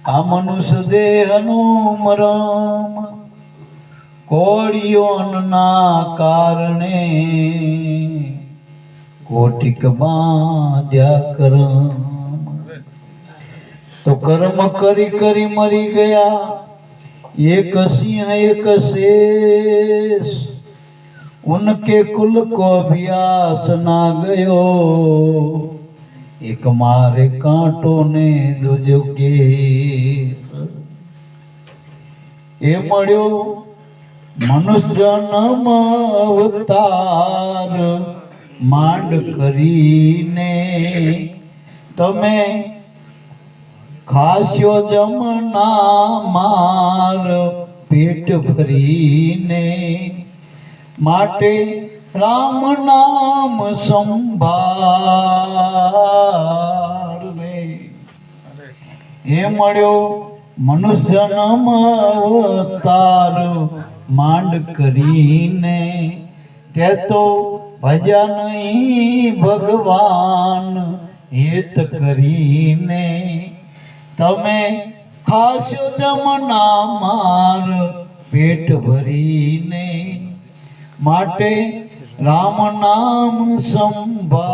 આ મનુષ્ય દેહનું મરમ કોળિયોના કારણે કોટિક બાંધ્યા કરમ તો કર્મ કરી કરી મરી ગયા એક સિંહ એક शेष उनके कुल को अभ्यास ना गयो एक मारे कांटों ने दूजो के ए मळ्यो मनुष्य जन्म अवतार માંડ કરીને તમે ખાસ્યો જમના માર પેટ ભરીને માટે રામ નામ સંભાળ રે એ મળ્યો મનુષ્ય જન્મ અવતાર માંડ કરીને તે તો ભજ્યા નહીં ભગવાન હેત કરીને તમે ખાસ્યો જમના માર પેટ ભરીને માટે રામ નામ સંભાળ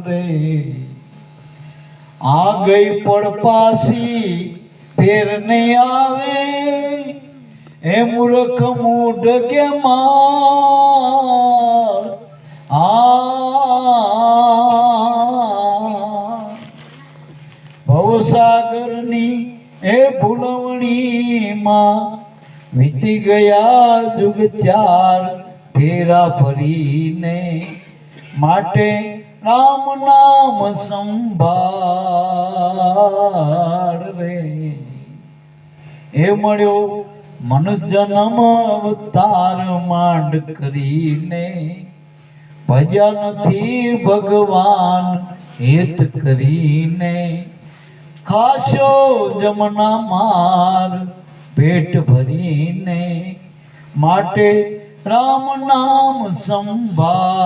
રે આ ગઈ પડપાસી ફેર નહીં આવે એ મૂર્ખ મૂઢ કે માર ભવસાગરની એ ભૂલવણીમાં વીતી ગયા જુગ ચાર ફેરા ફરીને માટે રામ નામ સંભાળ રે એ મળ્યો મનુષ્ય જન્મ અવતાર માંડ કરીને ભજ્યા નથી ભગવાન હેત કરીને ખાશો જમના માર પેટ ભરીને માટે રામ નામ સંભાળ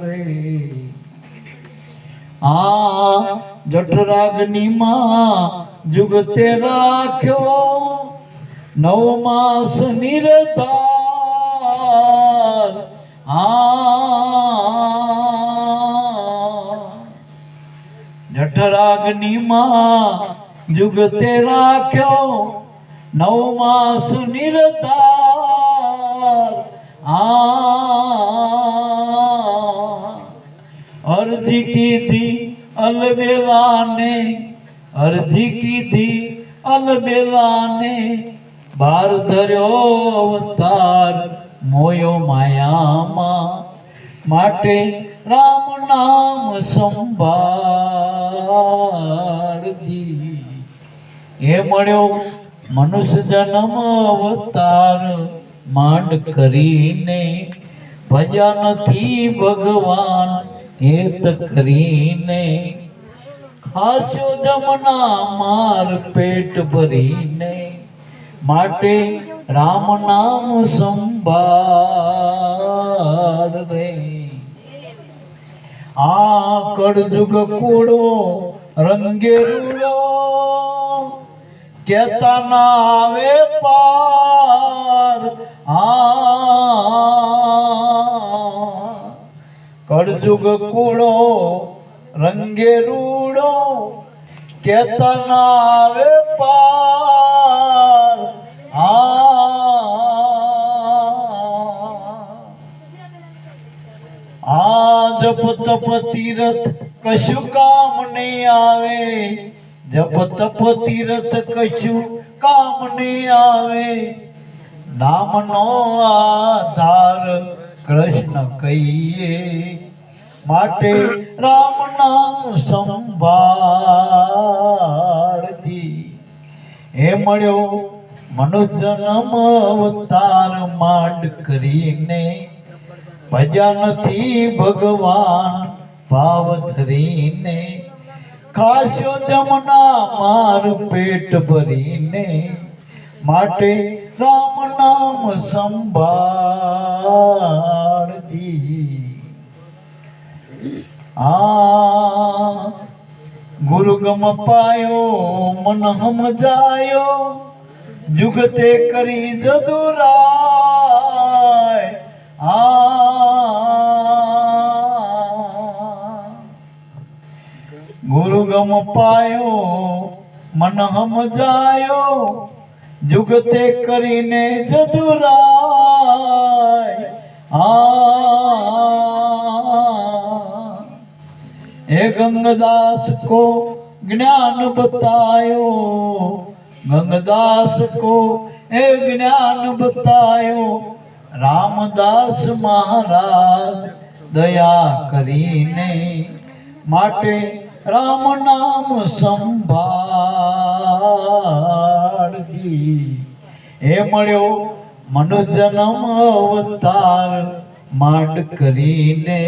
રે આ જઠરાગ્નિ માં જુગતે રાખ્યો 9 માસ નિરધાર જઠરાગ્નિ માં જુગતે રાખ્યો 9 માસ નિરધાર અરજી કીધી અલબેલાને અરજી કીધી અલબેલાને બાર ધર્યો અવતાર મોયો માયામાં માટે રામ નામ સંભાળજી એ મળ્યો મનુષ્ય જન્મ અવતાર માંડ કરીને ભજ્યા નથી ભગવાન હેત કરીને ખાસ્યો જમના માર પેટ ભરીને માટે રામ નામ સંભાળ રે આ કળજુગ કૂડો રંગે રૂડો કેતા ના આવે પાર કળજુગ કૂડો રંગે રૂડો કેતા ના આવે પાર જપ તપ તીરથ કશું કામ નહીં આવે જપ તપ તીરથ કશું કામ નહીં આવે નામનો આધાર કૃષ્ણ કહીએ માટે રામ નામ સંભાળજી એ મળ્યો મનુષ્ય જન્મ અવતાર માંડ કરીને ભજ્યા નથી ભગવાન ભાવ ધરીને ખાસ્યો જમના માર પેટ ભરીને માટે રામ નામ સંભાળજી આ ગુરુ ગમ પાયો મન સમજાયો જુગતે કરી જદુરાય ગુરુ ગમ પાયો મન સમજાયો જુગતે કરીને જદુરાય हे गंगदास को ज्ञान बतायो गंगदास को हे ज्ञान बतायो रामदास महाराज दया करीने माटे राम नाम संभाळजी हे मळ्यो मनुष्य जन्म अवतार मांड करीने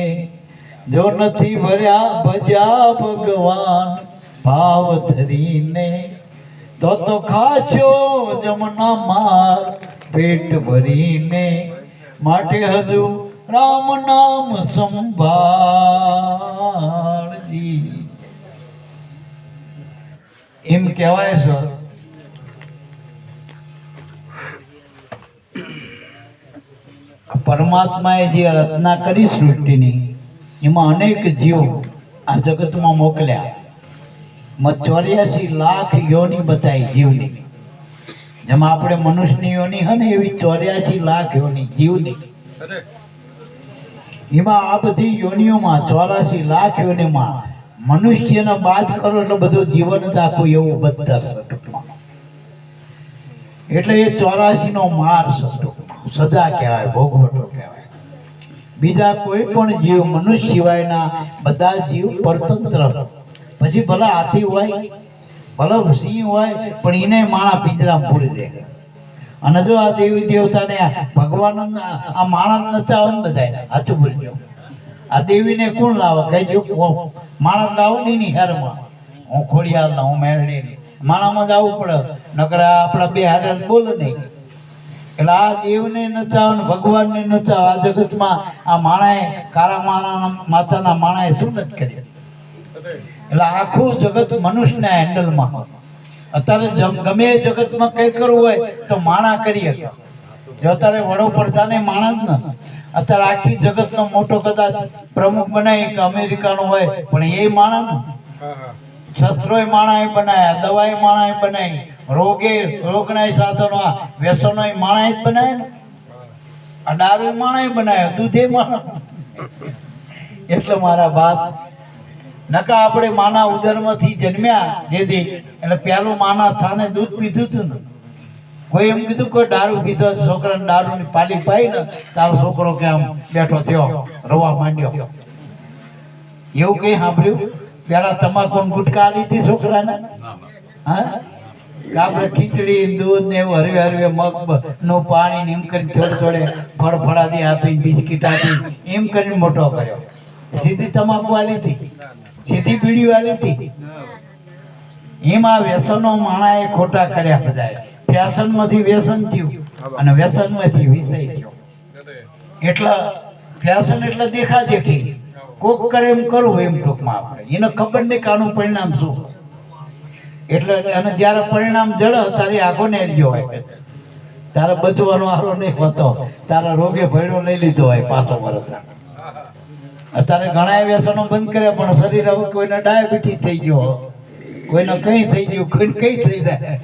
जो નથી ભર્યા ભજ્યા ભગવાન ભાવ ધરીને તો ખાશો જમના માર પેટ ભરીને માટે હજુ રામ નામ સંભાળજી એમ કહેવાય સર પરમાત્માએ જે રચના કરી સૃષ્ટિની એમાં અનેક જીવ આ જગતમાં મોકલ્યા 84 લાખ યોની બતાવી જીવની જેમાં આપણે મનુષ્યની યોની હે ને એવી 84 લાખ યોની જીવની એમાં આ બધી યોનિઓમાં 84 લાખ યોનીમાં મનુષ્યને બાદ કરો એટલે બધું જીવન જ આખું એવું બદતર ટૂંકમાં એટલે એ 84 નો માર સજા કહેવાય ભોગવટો કહેવાય બીજા કોઈ પણ જીવ મનુષ્ય સિવાયના બધા જીવ પરતંત્ર પછી ભલા હાથી હોય ભલા સિંહ હોય પણ એને માણા પિંજરામાં પૂરી દે અને જો આ દેવી દેવતાને ભગવાન આ માણસ નચાવે ને બધાને સાચું બોલજો આ દેવીને કોણ લાવે કહેજો માણસ લાવો ને એની હારમાં હું ખોડિયાલ ના હું મેળવી માણામાં જ આવવું પડે નકર આપણા બે હારે બોલે નહીં એટલે આ દેવને નચાવ ને ભગવાનને નચાવ આ જગતમાં આ માણાએ કાળા માતાના માણાએ શું નથી કર્યું એટલે આખું જગત મનુષ્યના હેન્ડલમાં અત્યારે ગમે એ જગતમાં કઈ કરવું હોય તો માણા કરીએ જો અત્યારે વડોપ્રધાને માણા જ ન અત્યારે આખી જગતનો મોટો કદાચ પ્રમુખ બનાવી કે અમેરિકાનો હોય પણ એ માણા ને શસ્ત્રોય માણાએ બનાવ્યા દવાઈ માણાએ બનાવી રોગના સાધનો વ્યસનોય માણાએ જ બનાવે ને આ દારૂ માણાએ બનાવ્યો દૂધે માણા એટલે મારા બાપ નકા આપણે માના ઉદરમાંથી જન્મ્યા જેથી એટલે પેલું માના સ્થાને દૂધ પીધું હતું ને કોઈ એમ કીધું કોઈ દારૂ પીધો છોકરાને દારૂની પાલી પાઈ ને તારો છોકરો કે આમ બેઠો થયો રવા માંડ્યો એવું કઈ સાંભળ્યું પેલા તમાકુ ગુટકા લીધી છોકરાને હા આપણે ખીચડી દૂધ ને એવું હરવે હરવે મગ નું પાણી ને એમ કરીને થોડે ફળફળાદી આપી બિસ્કીટ આપી એમ કરીને મોટો કર્યો સીધી તમાકુ આલી હતી સીધી બીડીઓ આલી હતી એમાં વ્યસનો માણાએ ખોટા કર્યા બધાએ ફેશન માંથી વ્યસન થયું અને વ્યસન માંથી વિષય થયો એટલે ફેશન એટલે દેખા દેખી કોક કરે એમ કરવું એમ ટૂંકમાં આપણે એને ખબર નહીં કાનું પરિણામ શું એટલે અને જ્યારે પરિણામ જડે તારે આગો ને રહ્યો હોય તારે બચવાનો આરો નહીં હોતો તારા રોગે ભયડો લઈ લીધો હોય પાછો વરસ અત્યારે ઘણા વ્યસનો બંધ કર્યા પણ શરીર હવે કોઈને ડાયાબિટીસ થઈ ગયો કોઈને કઈ થઈ ગયું કોઈને કઈ થઈ જાય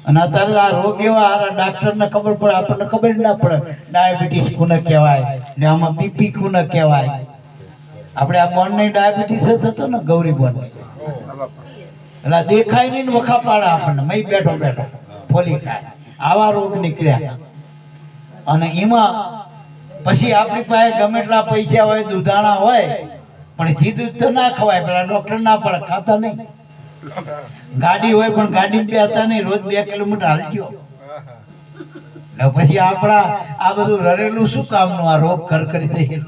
અને અત્યારે આ રોગ એવા આ ડાક્ટરને ખબર પડે આપણને ખબર ના પડે ડાયાબિટીસ કોને કહેવાય ને આમાં બીપી કોને કહેવાય આપણે આ બોન ની ડાયાબિટીસ જ હતો ને ગૌરી બોન એટલે દેખાય નહીં ને વખા પાડે આપણને મય બેઠો બેઠો ફોલી ખાય આવા રોગ નીકળ્યા અને એમાં પછી આપણી પાસે ગમે એટલા પૈસા હોય દૂધાણા હોય પણ જી દૂધ તો ના ખવાય પેલા ડોક્ટર ના પડે ખાતા નહીં ગાડી હોય પણ ગાડી બેસતા નહીં રોજ 2 કિલોમીટર હાલજો એટલે પછી આપણા આ બધું રરેલું શું કામનું આ રોગ ખર કરી દઈએ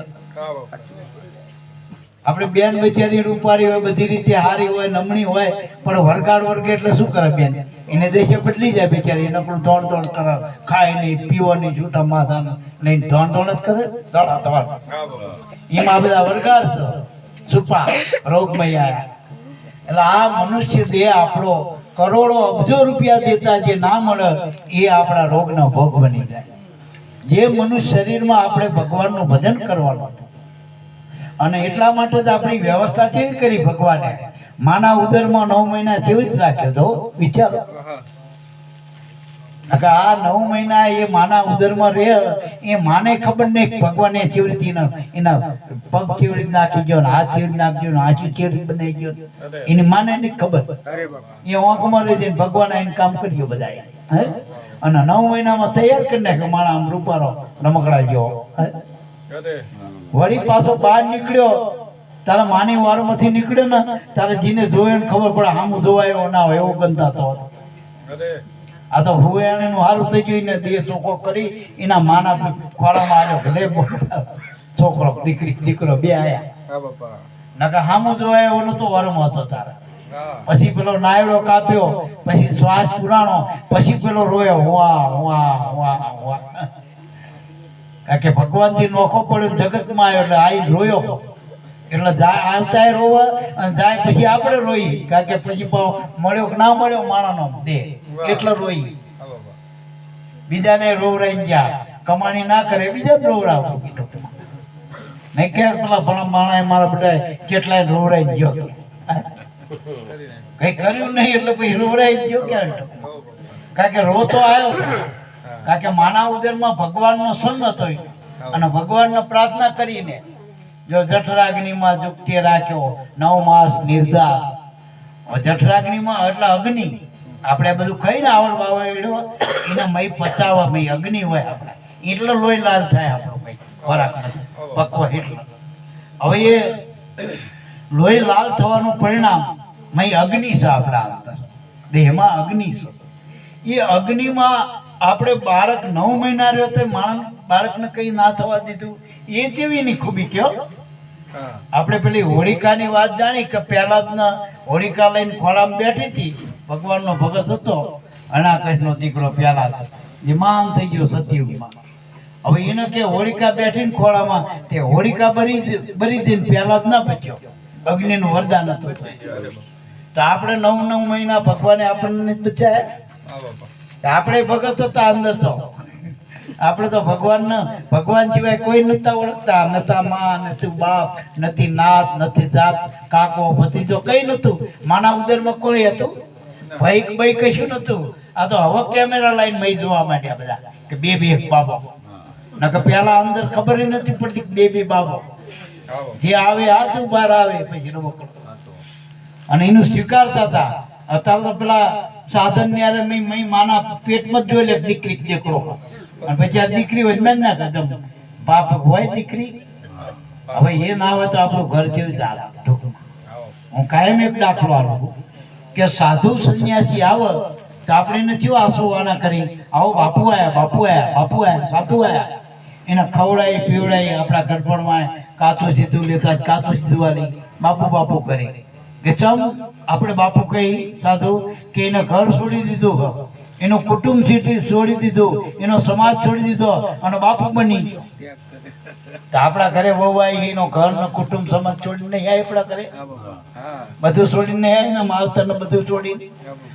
આપણે બેન બચારી રૂપારી હોય બધી રીતે હારી હોય નમણી હોય પણ વરગાડ વર્ગે એટલે શું કરે બેન એને દેશે બદલી જાય બિચારી એને પણ ધોણ કરે ખાય નહીં પીવો નહીં છૂટા માથા લઈને ધોણ જ કરે એમાં બધા વરગાડ છે છુપા રોગમય આયા. એટલે આ મનુષ્ય દેહ આપણો કરોડો અબજો રૂપિયા દેતા જે ના મળે એ આપણા રોગનો ભોગ બની જાય. જે મનુષ્ય શરીરમાં આપણે ભગવાનનું ભજન કરવાનું હતું અને એટલા માટે જ આપણી વ્યવસ્થા કેવી કરી ભગવાને. માના ઉદરમાં 9 મહિના કેવી જ રાખ્યો તો વિચારો. આ 9 મહિના એ માના ઉદરમાં રહે એ માને ખબર નહીં ભગવાને કેવી રીતે એના પગ કેવી રીતે નાખી ગયો ને હાથ કેવી રીતે નાખી ગયો ને આંચું કેવી રીતે બનાવી ગયો એની માને નહીં ખબર. એ આંખમાં રહી જઈને ભગવાન આઈને કામ કર્યું બધા હે. અને 9 મહિનામાં તૈયાર કરી નાખ્યો માણા આમ રૂપારો રમકડા જેવો. વળી પાછો બહાર નીકળ્યો તારા માની વારમાંથી નીકળ્યો ને તારે જીને જોયો ને ખબર પડે આમ જોવાયો ના હોય એવો ગંધાતો હતો. આ તો હુવેણીનું હારું થઈ ગયું ને દેહ ચોખ્ખો કરી એના માના ખોળામાં આવ્યો ભલે છોકરો દીકરો બે આયા નકા હામું જોવાય એવો નતો વારમ હતો તારે. પછી પેલો નાયડો કાપ્યો પછી શ્વાસ પુરાણો પછી પેલો રોયો હુઆ હુઆ હુઆ હુઆ. કારણ કે ભગવાનથી નોખો પડ્યો જગતમાં આવ્યો એટલે આઈ રોયો એટલે આવતા રોવા અને જાય પછી આપણે રોઈ. કારણ કે પછી મળ્યો કે ના મળ્યો માણાનો દેહ એટલે રોઈ. બીજાને રોવરાઈ ગયા કમાણી ના કરે બીજા રોવરાવ નહીં કે પેલા ભણા માણા મારા બધા કેટલાય રોવરાઈ ગયો કઈ કર્યું નહીં એટલે પછી રોવરાઈ ગયો ક્યારે. કારણ કે રોતો આવ્યો કારણ કે માના ઉદરમાં ભગવાનનો સંગ હતો અને ભગવાનને પ્રાર્થના કરીને જો જઠરાગ્નિમાં જુક્તિ રાખ્યો 9 માસ નિર્ધાર. જઠરાગ્નિમાં એટલે અગ્નિ આપણે બધું ખાઈને આવડ વાવડ્યો એને મય પચાવવા મય અગ્નિ હોય આપણે એટલે લોહી લાલ થાય આપણો મય ખોરાક નથી પકવો એટલે. હવે એ લોહી લાલ થવાનું પરિણામ મય અગ્નિ છે આપણા અંતર દેહમાં અગ્નિ છે. એ અગ્નિમાં આપણે બાળક 9 મહિના રહ્યો તો બાળકને કઈ ના થવા દીધું એ જેવી ની ખૂબી કયો. આપણે પેલી હોળિકાની વાત જાણી કે પહેલા જ હોળિકા લઈને ખોળામાં બેઠી હતી ભગવાનનો ભગત હતો અનાકશનો દીકરો પહેલા જે માન થઈ ગયો સતયુગમાં. હવે એને કે હોળિકા બેઠીને ખોળામાં તે હોળિકા બરી દઈને પહેલા જ ના બચ્યો અગ્નિનું વરદાન હતું. તો આપણે 9 મહિના ભગવાને આપણને બચાયા. આપણે ભગત હતા અંદર તો આપણે તો ભગવાન સિવાય કોઈ નતા ઓળખતા. નતા માં નથી બાપ નથી નાત નથી જાત કાકો ભતીજો કઈ નતું. માના ઉદરમાં કોઈ હતું ભાઈ કશું નતું. આ તો હવે કેમેરા લાઈન મય જોવા માંડ્યા બધા કે બે બાબો નકર પેલા અંદર ખબર નથી પડતી બે બાબો જે આવે હાથું બહાર આવે પછી રમકડું અને એનું સ્વીકારતા હતા. અત્યારે તો પેલા સાધન ને માના પેટમાં જ જોઈ લે દીકરી દીકરો અને પછી આ દીકરી હોય મેં ના કદમ બાપ હોય દીકરી. હવે એ ના હોય તો આપણું ઘર કેવી ચાલે. હું કાયમ એક દાખલો આપું કે સાધુ સંન્યાસી આવે તો આપણે એને કેવા આંસુવાના કરી આવો બાપુ આયા સાધુ આયા એને ખવડાવી પીવડાવી આપણા ઘરપણમાં કાચું સીધું લેતા કાચું સીધું વાળી બાપુ કરી કે ચમ આપણે બાપુ કહી સાધુ કે એને ઘર છોડી દીધું એનું કુટુંબ છોડી દીધું એનો સમાજ છોડી દીધો અને બાપુ બની ગયો. તો આપણા ઘરે વહુ આવી એનો ઘર ને કુટુંબ સમાજ છોડીને નહીં આપણા ઘરે બધું છોડીને આવે ને માવતર ને બધું છોડીને.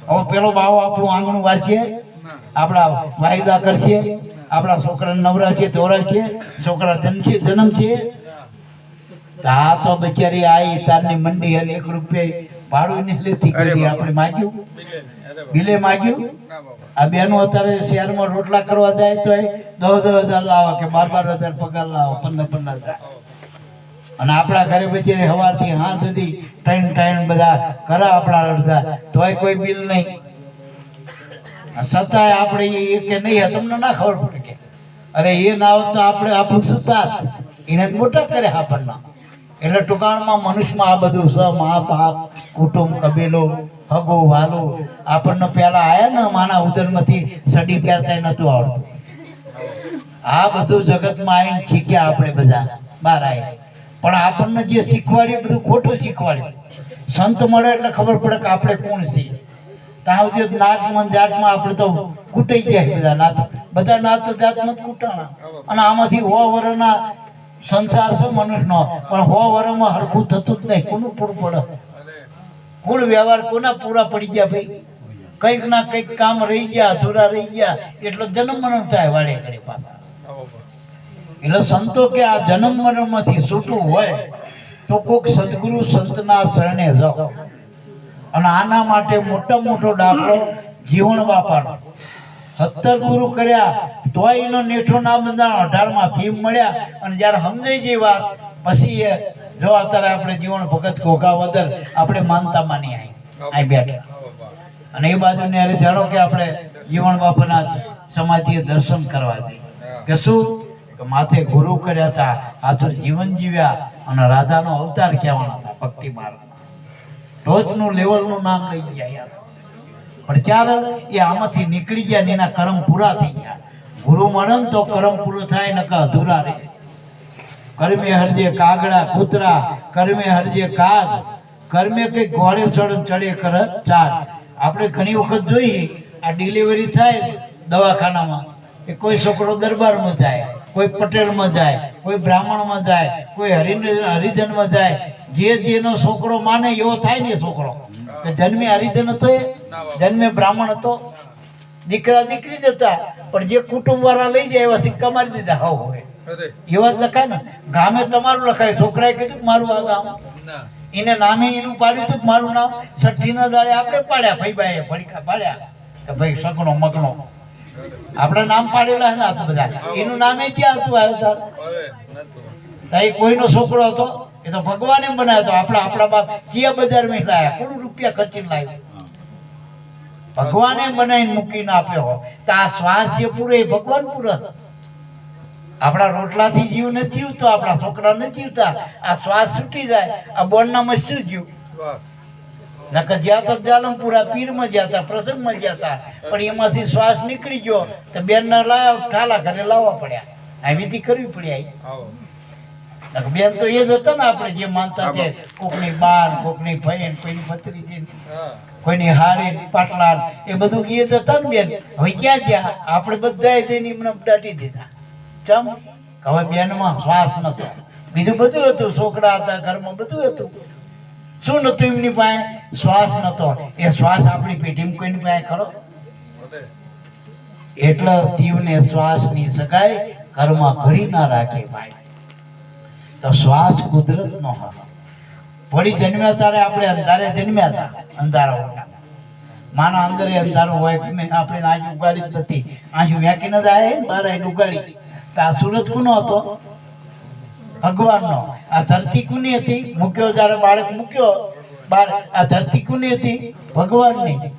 હવે પેલો બાવો આપણું આંગણું વારશે આપણા વાયદા કરશે આપણા છોકરાને નવરા છે ધોરા છે છોકરા જન્મ છે. આ તો બિચારી આવી તારની મંડી અને 1 રૂપિયા ભાડું ને લેતી કરી આપણે માગ્યું બિલે માગ્યું. આ બેનો અત્યારે શહેરમાં રોટલા કરવા જાય તો 10,000 લાવો કે 12,000 પગાર લાવો 15,000 અને આપણા ઘરે બિચારી સવારથી હા સુધી ટાઈમ બધા ઘરે આપણા અડધા તોય કોઈ બિલ નહીં. છતાંય આપણે એ કે નહીં તમને ના ખબર પડે કે અરે એ ના હોત તો આપણે આપણું સુતા એને મોટા કરે આપણને. એટલે ટૂંકાણમાં મનુષ્યમાં આ બધું છે મા બાપ કુટુંબ કબીલો હગો વાલો આપણને પહેલા આયા ને માના ઉદરમાંથી સડી પહેરતા નતું આવડતું. આ બધું જગતમાં આવીને શીખ્યા આપણે બધા બહાર આવી પણ આપણને જે શીખવાડ્યું બધું ખોટું શીખવાડ્યું. સંત મળે એટલે ખબર પડે કે આપણે કોણ છીએ. ત્યાં સુધી નાતમાં જાતમાં આપણે તો કૂટાઈ ગયા બધા નાત જાતમાં કૂટાણા અને આમાંથી 100 વર્ષના સંસાર છે મનુષ્યનો, પણ 100 વર્ષમાં હરખું થતું જ નહીં. કોનું પૂરું પડે? કુળ વ્યવહાર કોના પૂરા પડી ગયા ભાઈ? કંઈક ના કંઈક કામ રહી ગયા, અધૂરા રહી ગયા, એટલો જન્મ મરણ થાય વાડે ઘડે પાછા. એટલે સંતો કે આ જન્મ મરણમાંથી છૂટવું હોય તો કોઈક સદગુરુ સંતના શરણે જાઓ. અને આના માટે મોટો દાખલો જીવણ બાપાનો. 17 ગુરુ કર્યા તોય એનો નેઠો ના બંધાણો. 18માં ભીમ મળ્યા અને જ્યારે સમજાઈ ગઈ વાત પછી એ જો અત્યારે આપણે જીવણ ભગત ઘોઘાવદર આપણે માનતા માની અહીં બેઠા. અને એ બાજુ ને અરે જાણો કે આપણે જીવણ બાપાના સમાધિએ દર્શન કરવા જઈએ. કે શું કે માથે ગુરુ કર્યા હતા, આતું જીવન જીવ્યા અને રાધાનો અવતાર કહેવાના હતા ભક્તિ માર્ગમાં. રોજનું લેવલનું નામ લઈ ગયા યાર. પણ ત્યારે એ આમાંથી નીકળી ગયા ને એના કર્મ પૂરા થઈ ગયા. ગુરુ મળે ને તો કર્મ પૂરું થાય, નકર અધૂરા રહે. કર્મે હરજે કાગડા કૂતરા, કર્મે હરજે કાગ, કર્મે કઈ ઘોડે ચડે કરત ચાર. આપણે ઘણી વખત જોઈએ આ ડિલિવરી થાય દવાખાનામાં કે કોઈ છોકરો દરબારમાં જાય, કોઈ પટેલમાં જાય, કોઈ બ્રાહ્મણમાં જાય, કોઈ હરિજનમાં જાય. જેનો છોકરો માને એવો થાય ને છોકરો. કે જન્મે હરિજન હતો, જન્મે બ્રાહ્મણ હતો, દીકરા દીકરી જ હતા, પણ જે કુટુંબ વાળા લઈ જાય એવા સિક્કા મારી દીધા. હાવ હોય એવા જ લખાય ને. ગામે તમારું લખાય, છોકરાએ કીધું કે મારું આ ગામ, એને નામે એનું પાડ્યું હતું મારું નામ. 6ઠીના દાડે આપણે પાડ્યા, ભાઈબાઈએ ફડીકા પાડ્યા કે ભાઈ સગણો મગણો આપણા નામ પાડેલા ને. આ તો બધા એનું નામે ક્યાં હતું આવ્યું તાર? કોઈનો છોકરો હતો એ તો ભગવાને બનાવ્યો હતો. આપણા બાપ કયા બજારમાં લાયા, કોણ રૂપિયા ખર્ચીને લાવ્યું? ભગવાને બનાવીને મૂકીને આપ્યો. તો આ શ્વાસ જે પૂરો એ ભગવાન પૂરો. આપણા રોટલાથી જીવ નથી જીવતો, આપણા છોકરા નથી જીવતા. આ શ્વાસ છૂટી જાય, આ બોર્ડનામાં શું જીવ? નકર જ્યાં તો જાલમપુરા પીરમાં ગયા હતા, પ્રસંગમાં ગયા હતા, પણ એમાંથી શ્વાસ નીકળી ગયો તો બેનને લાવ્યા, ઠાલા ઘરે લાવવા પડ્યા. આ વિધિ કરવી પડી. બેન તો એ જ હતા ને આપણે જે માનતા છે. કોકની બાર, કોકની ફઈન, કોઈની ભત્રીજી, કોઈની હારી પાટલા, એ બધું એ જ હતા ને બેન. હવે ક્યાં ગયા? આપણે બધાએ જઈને એમને દાટી દીધા. ચમ હવે બેનમાં શ્વાસ નતો, બીજું બધું હતું, છોકરા હતા ઘરમાં, બધું હતું. શું નતું એમની પાસે? શ્વાસ નતો. એ શ્વાસ આપણી પેઢીમાં કોઈની પાસે ખરો? એટલે જીવને શ્વાસની સગાઈ ઘરમાં ઘડી ના રાખે ભાઈ. તો શ્વાસ કુદરત નો હોય. વળી જન્મ્યા ત્યારે આપણે અંધારે જન્મ્યા હતા, અંધારા માના અંદરે અંધારો હોય. આપણે આંખ ઉગાડી જ નથી, આંખ વેકીને જ આવે ને બહાર આવીને ઉગાડી. તો આ સૂરજ કોનો હતો? ભગવાનનો. આ ધરતી કોની હતી? મૂક્યો જ્યારે બાળક મૂક્યો બાર, આ ધરતી કોની હતી? ભગવાનની.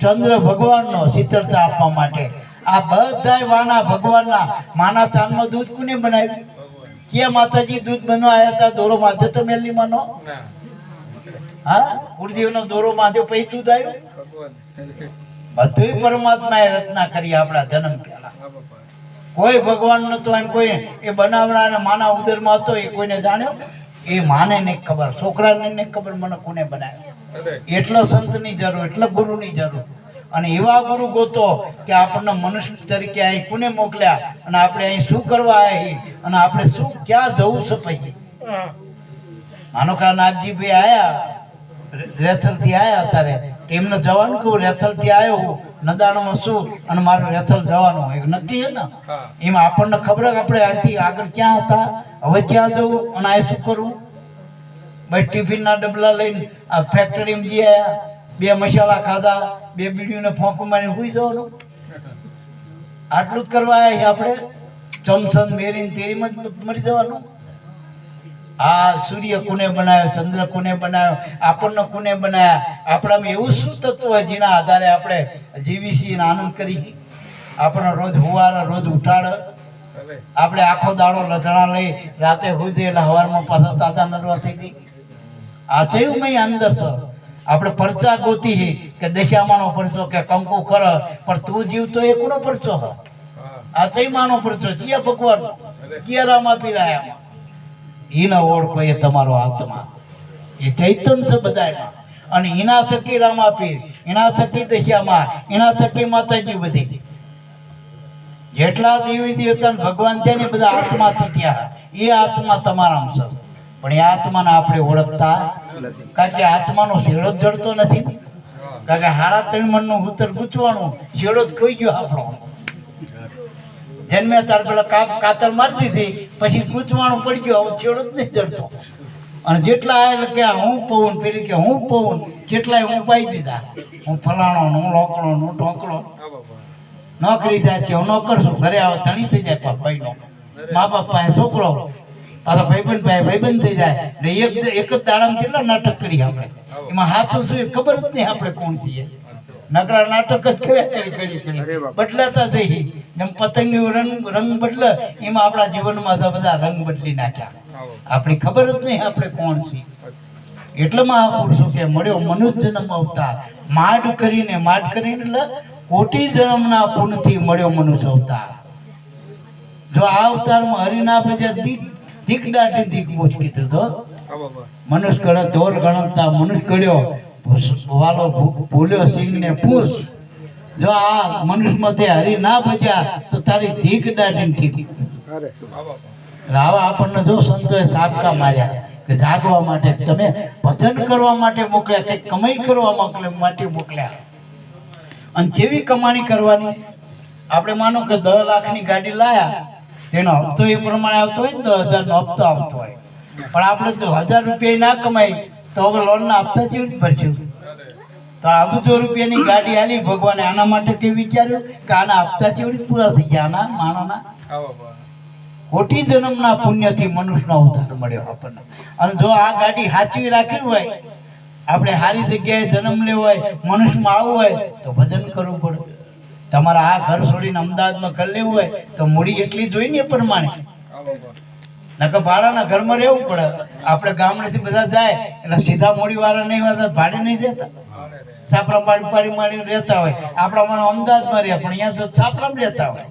ચંદ્ર ભગવાનનો, શીતળતા આપવા માટે. આ બધા વાના ભગવાનના. માના થાનમાં દૂધ કોને બનાવ્યું? ક્યાં માતાજી દૂધ બનવા આવ્યા હતા? દોરો માથે તો મેલી માનો. હા, ગુરુદેવનો દોરો માથે પછી દૂધ આવ્યું. બધું પરમાત્માએ રચના કરી આપણા જન્મ પહેલા. કોઈ ભગવાન નતો, કોઈ એ બનાવનાર માના ઉદરમાં હતો એ કોઈને જાણ્યો? એ માને નહીં ખબર, છોકરાને નહીં ખબર મને કોને બનાવ્યો. એટલો સંતની જરૂર, એટલે ગુરુની જરૂર. અને એવા ગુરુ ગોતો કે આપણને મનુષ્ય તરીકે અહીં કોને મોકલ્યા, અને આપણે અહીં શું કરવા આવી, અને આપણે શું ક્યાં જવું છે પછી. માનો કે નાગજીભાઈ આયા રેથલથી આયા, અત્યારે તેમને જવાનું કહું, રેથલથી આવ્યો નદાણમાં શું અને મારે રેથલ જવાનું એક નક્કી છે ને. એમાં આપણને ખબર આપણે અહીંથી આગળ ક્યાં હતા, હવે ક્યાં જવું અને આ શું કરવું. ભાઈ ટિફિનના ડબલા લઈને આ ફેક્ટરીમાં જઈ આવ્યા, 2 મસાલા ખાધા, 2 બીડીઓને ફોંક મારીને સૂઈ જવાનું. આટલું જ કરવા આવ્યા આપણે. ચમસન મેરીને તેરીમાં જ મરી જવાનું. આ સૂર્ય કોને બનાવ્યો, ચંદ્ર કોને બનાવ્યો, આપણને કોને બનાવ્યા, આપણામાં એવું શું તત્વ હોય જેના આધારે આપણે જીવી છીએ અને આનંદ કરી? આપણને રોજ હુવારે, રોજ ઉઠાડે. આપણે આખો દાડો લથડા લઈ રાતે હોઈ જઈએ એટલે સવારમાં પાછા તાજા નરવા થઈ ગઈ. આ થયું મેં અંદર છો. આપણે પરચા ગોતી કે દશામાનો પરચો કે કંકુ કર, પણ તું જીવતો એ કોનો પરચો હ? આ ચૈમાનો પરચો. ક્યાં ભગવાન, ક્યાં રામા પીરાયા? એને ઓળખો, એ તમારો આત્મા, એ ચૈતન્ય છે બધામાં. અને એના થકી રામાપીર, એના થકી દશિયામાં, એના થકી માતાજી બધી. જેટલા દેવી દેવતા ભગવાન છે ને બધા આત્માથી થયા, એ આત્મા તમારામાં છે, પણ એ આત્માને આપણે ઓળખતા કારણ કે આત્માનો શેડો જ જડતો નથી, કારણ કે 3.5 મણનું ઉત્તર ગૂંચવાનું શેડો જ કોઈ ગયો આપણો. જન્મ્યા તાર પેલા કાતર મારી દીધી પછી ગૂંચવાનું પડી ગયો, હવે શેડો જ નહીં જડતો. અને જેટલા આવેલા કે હું પવન પેલી કે હું પવન, કેટલાય હું પાઈ દીધા, હું ફલાણો હું લોકડો હું ઢોકળો. નોકરી જાય તે હું નોકર છું, ઘરે આવે ધણી થઈ જાય ભાઈનો, મા બાપ પાસે છોકરો, પાછા ભાઈબંધ પાસે ભાઈબંધ થઈ જાય. એક જ દાડામાં કેટલા નાટક કરીએ આપણે, એમાં હાથું શું એ ખબર જ નહીં આપણે કોણ છીએ. નકરા નાટક જ કર્યા બદલાતા જઈએ, જેમ પતંગી રંગ બદલે એમાં આપણા જીવનમાં બધા રંગ બદલી નાખ્યા, આપણી ખબર જ નહીં આપણે કોણ છીએ. એટલે મહાપુરુષો કે મળ્યો મનુષ્ય જન્મ અવતાર, માડ કરીને એટલે કોટી જન્મના પુણ્યથી મળ્યો મનુષ્ય અવતાર. જો આ અવતારમાં હરિના ભજ્યા દીક દાટી દીક મોજ કીધું તો મનુષ્ય ગણ ધોર ગણતા મનુષ્ય ગળ્યો વાલો ભૂલ્યો સિંહ ને પૂછ. જો આ મનુષ્યમાંથી હરિ ના ભજ્યા તો તારી દીક દાટીને ઠીક. આવા આપણને જો સંતોએ સાબકા માર્યા કે જાગવા માટે, તમે ભજન કરવા માટે મોકલ્યા, કંઈક કમાઈ કરવા માટે મોકલ્યા. અને કેવી કમાણી કરવાની? આપણે માનો કે 10 લાખની ગાડી લાયા, તેનો હપ્તો એ પ્રમાણે આવતો હોય ને 10,000 નો હપ્તો આવતો હોય, પણ આપણે તો 1000 રૂપિયા ના કમાઈ તો હવે લોનના હપ્તા કેવી રીતે ભરશું? તો અબજો રૂપિયાની ગાડી આલી ભગવાને આના માટે કેવી વિચાર્યું કે આના હપ્તા કેવી રીતે પૂરા થઈ ગયા આના માણોના? કોટી જન્મના પુણ્યથી મનુષ્યનો અવતાર મળ્યો આપણને. અને જો આ ગાડી સાચવી રાખી હોય, આપણે સારી જગ્યાએ જન્મ લેવો હોય, મનુષ્યમાં આવવું હોય તો ભજન કરવું પડે. તમારે આ ઘર છોડીને અમદાવાદમાં ઘર લેવું હોય તો મૂડી એટલી જોઈ ને એ પ્રમાણે, નકર ભાડાના ઘરમાં રહેવું પડે. આપણે ગામડેથી બધા જાય એટલે સીધા મોડી વાળા નહીં વાળા ભાડે નહીં રહેતા, છાપરા પાડી માડી રહેતા હોય. આપણા મને અમદાવાદમાં રહે પણ અહીંયા તો છાપરામાં રહેતા હોય.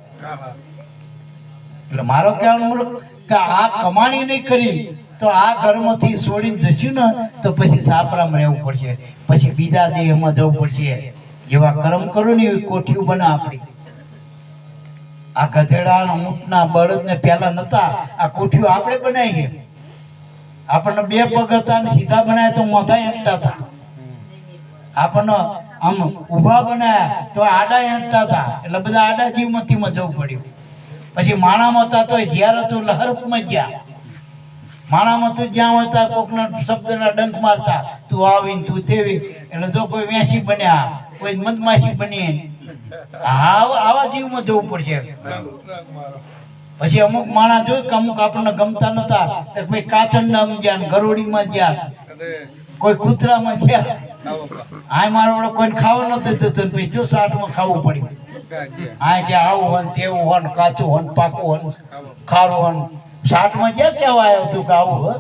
એટલે મારો કહેવાનો મતલબ કે આ કમાણી નહીં કરી તો આ ઘરમાંથી છોડીને જશું ને તો પછી છાપરામાં રહેવું પડશે, પછી બીજા દેહમાં જવું પડશે. જેવા કર્મ કરો ને એવી કોઠીઓ બને આપણી. આ ગધેડા ઊંટના બળદ ને પેલા નતા, આ કોઠીઓ આપણે બનાવીએ. આપણને 2 પગ હતા ને સીધા બનાવ્યા તો મોઢા એંટતા હતા, આપણને આમ ઊભા બનાવ્યા તો આડા એંટતા હતા, એટલે બધા આડા જીવમતીમાં જવું પડ્યું. પછી માણામાં હતા તો જ્યાર હતું એટલે હરફમાં ગયા. માણામાં તું જ્યાં હતા કોકના શબ્દના ડંક મારતા, તું આવીને તું તેવી, એટલે જો કોઈ વેસી બન્યા, કોઈ મધમાસી બની, આવા જીવમાં જવું પડશે. પછી અમુક માણસ જોયું કે અમુક આપણને ગમતા નતા તો કોઈ કાચંડામાં ગયા, ગરોડીમાં ગયા, કોઈ કૂતરામાં ગયા. આ મારો વડો કોઈને ખાવા નતો દેતો, પછી જો 60માં ખાવું પડ્યું. આ કે આવું હોય તેવું હોય, કાચું હોય પાકું હોય ખારું હોય. 60માં ક્યાં કહેવા આવ્યો તું કે આવું હોય?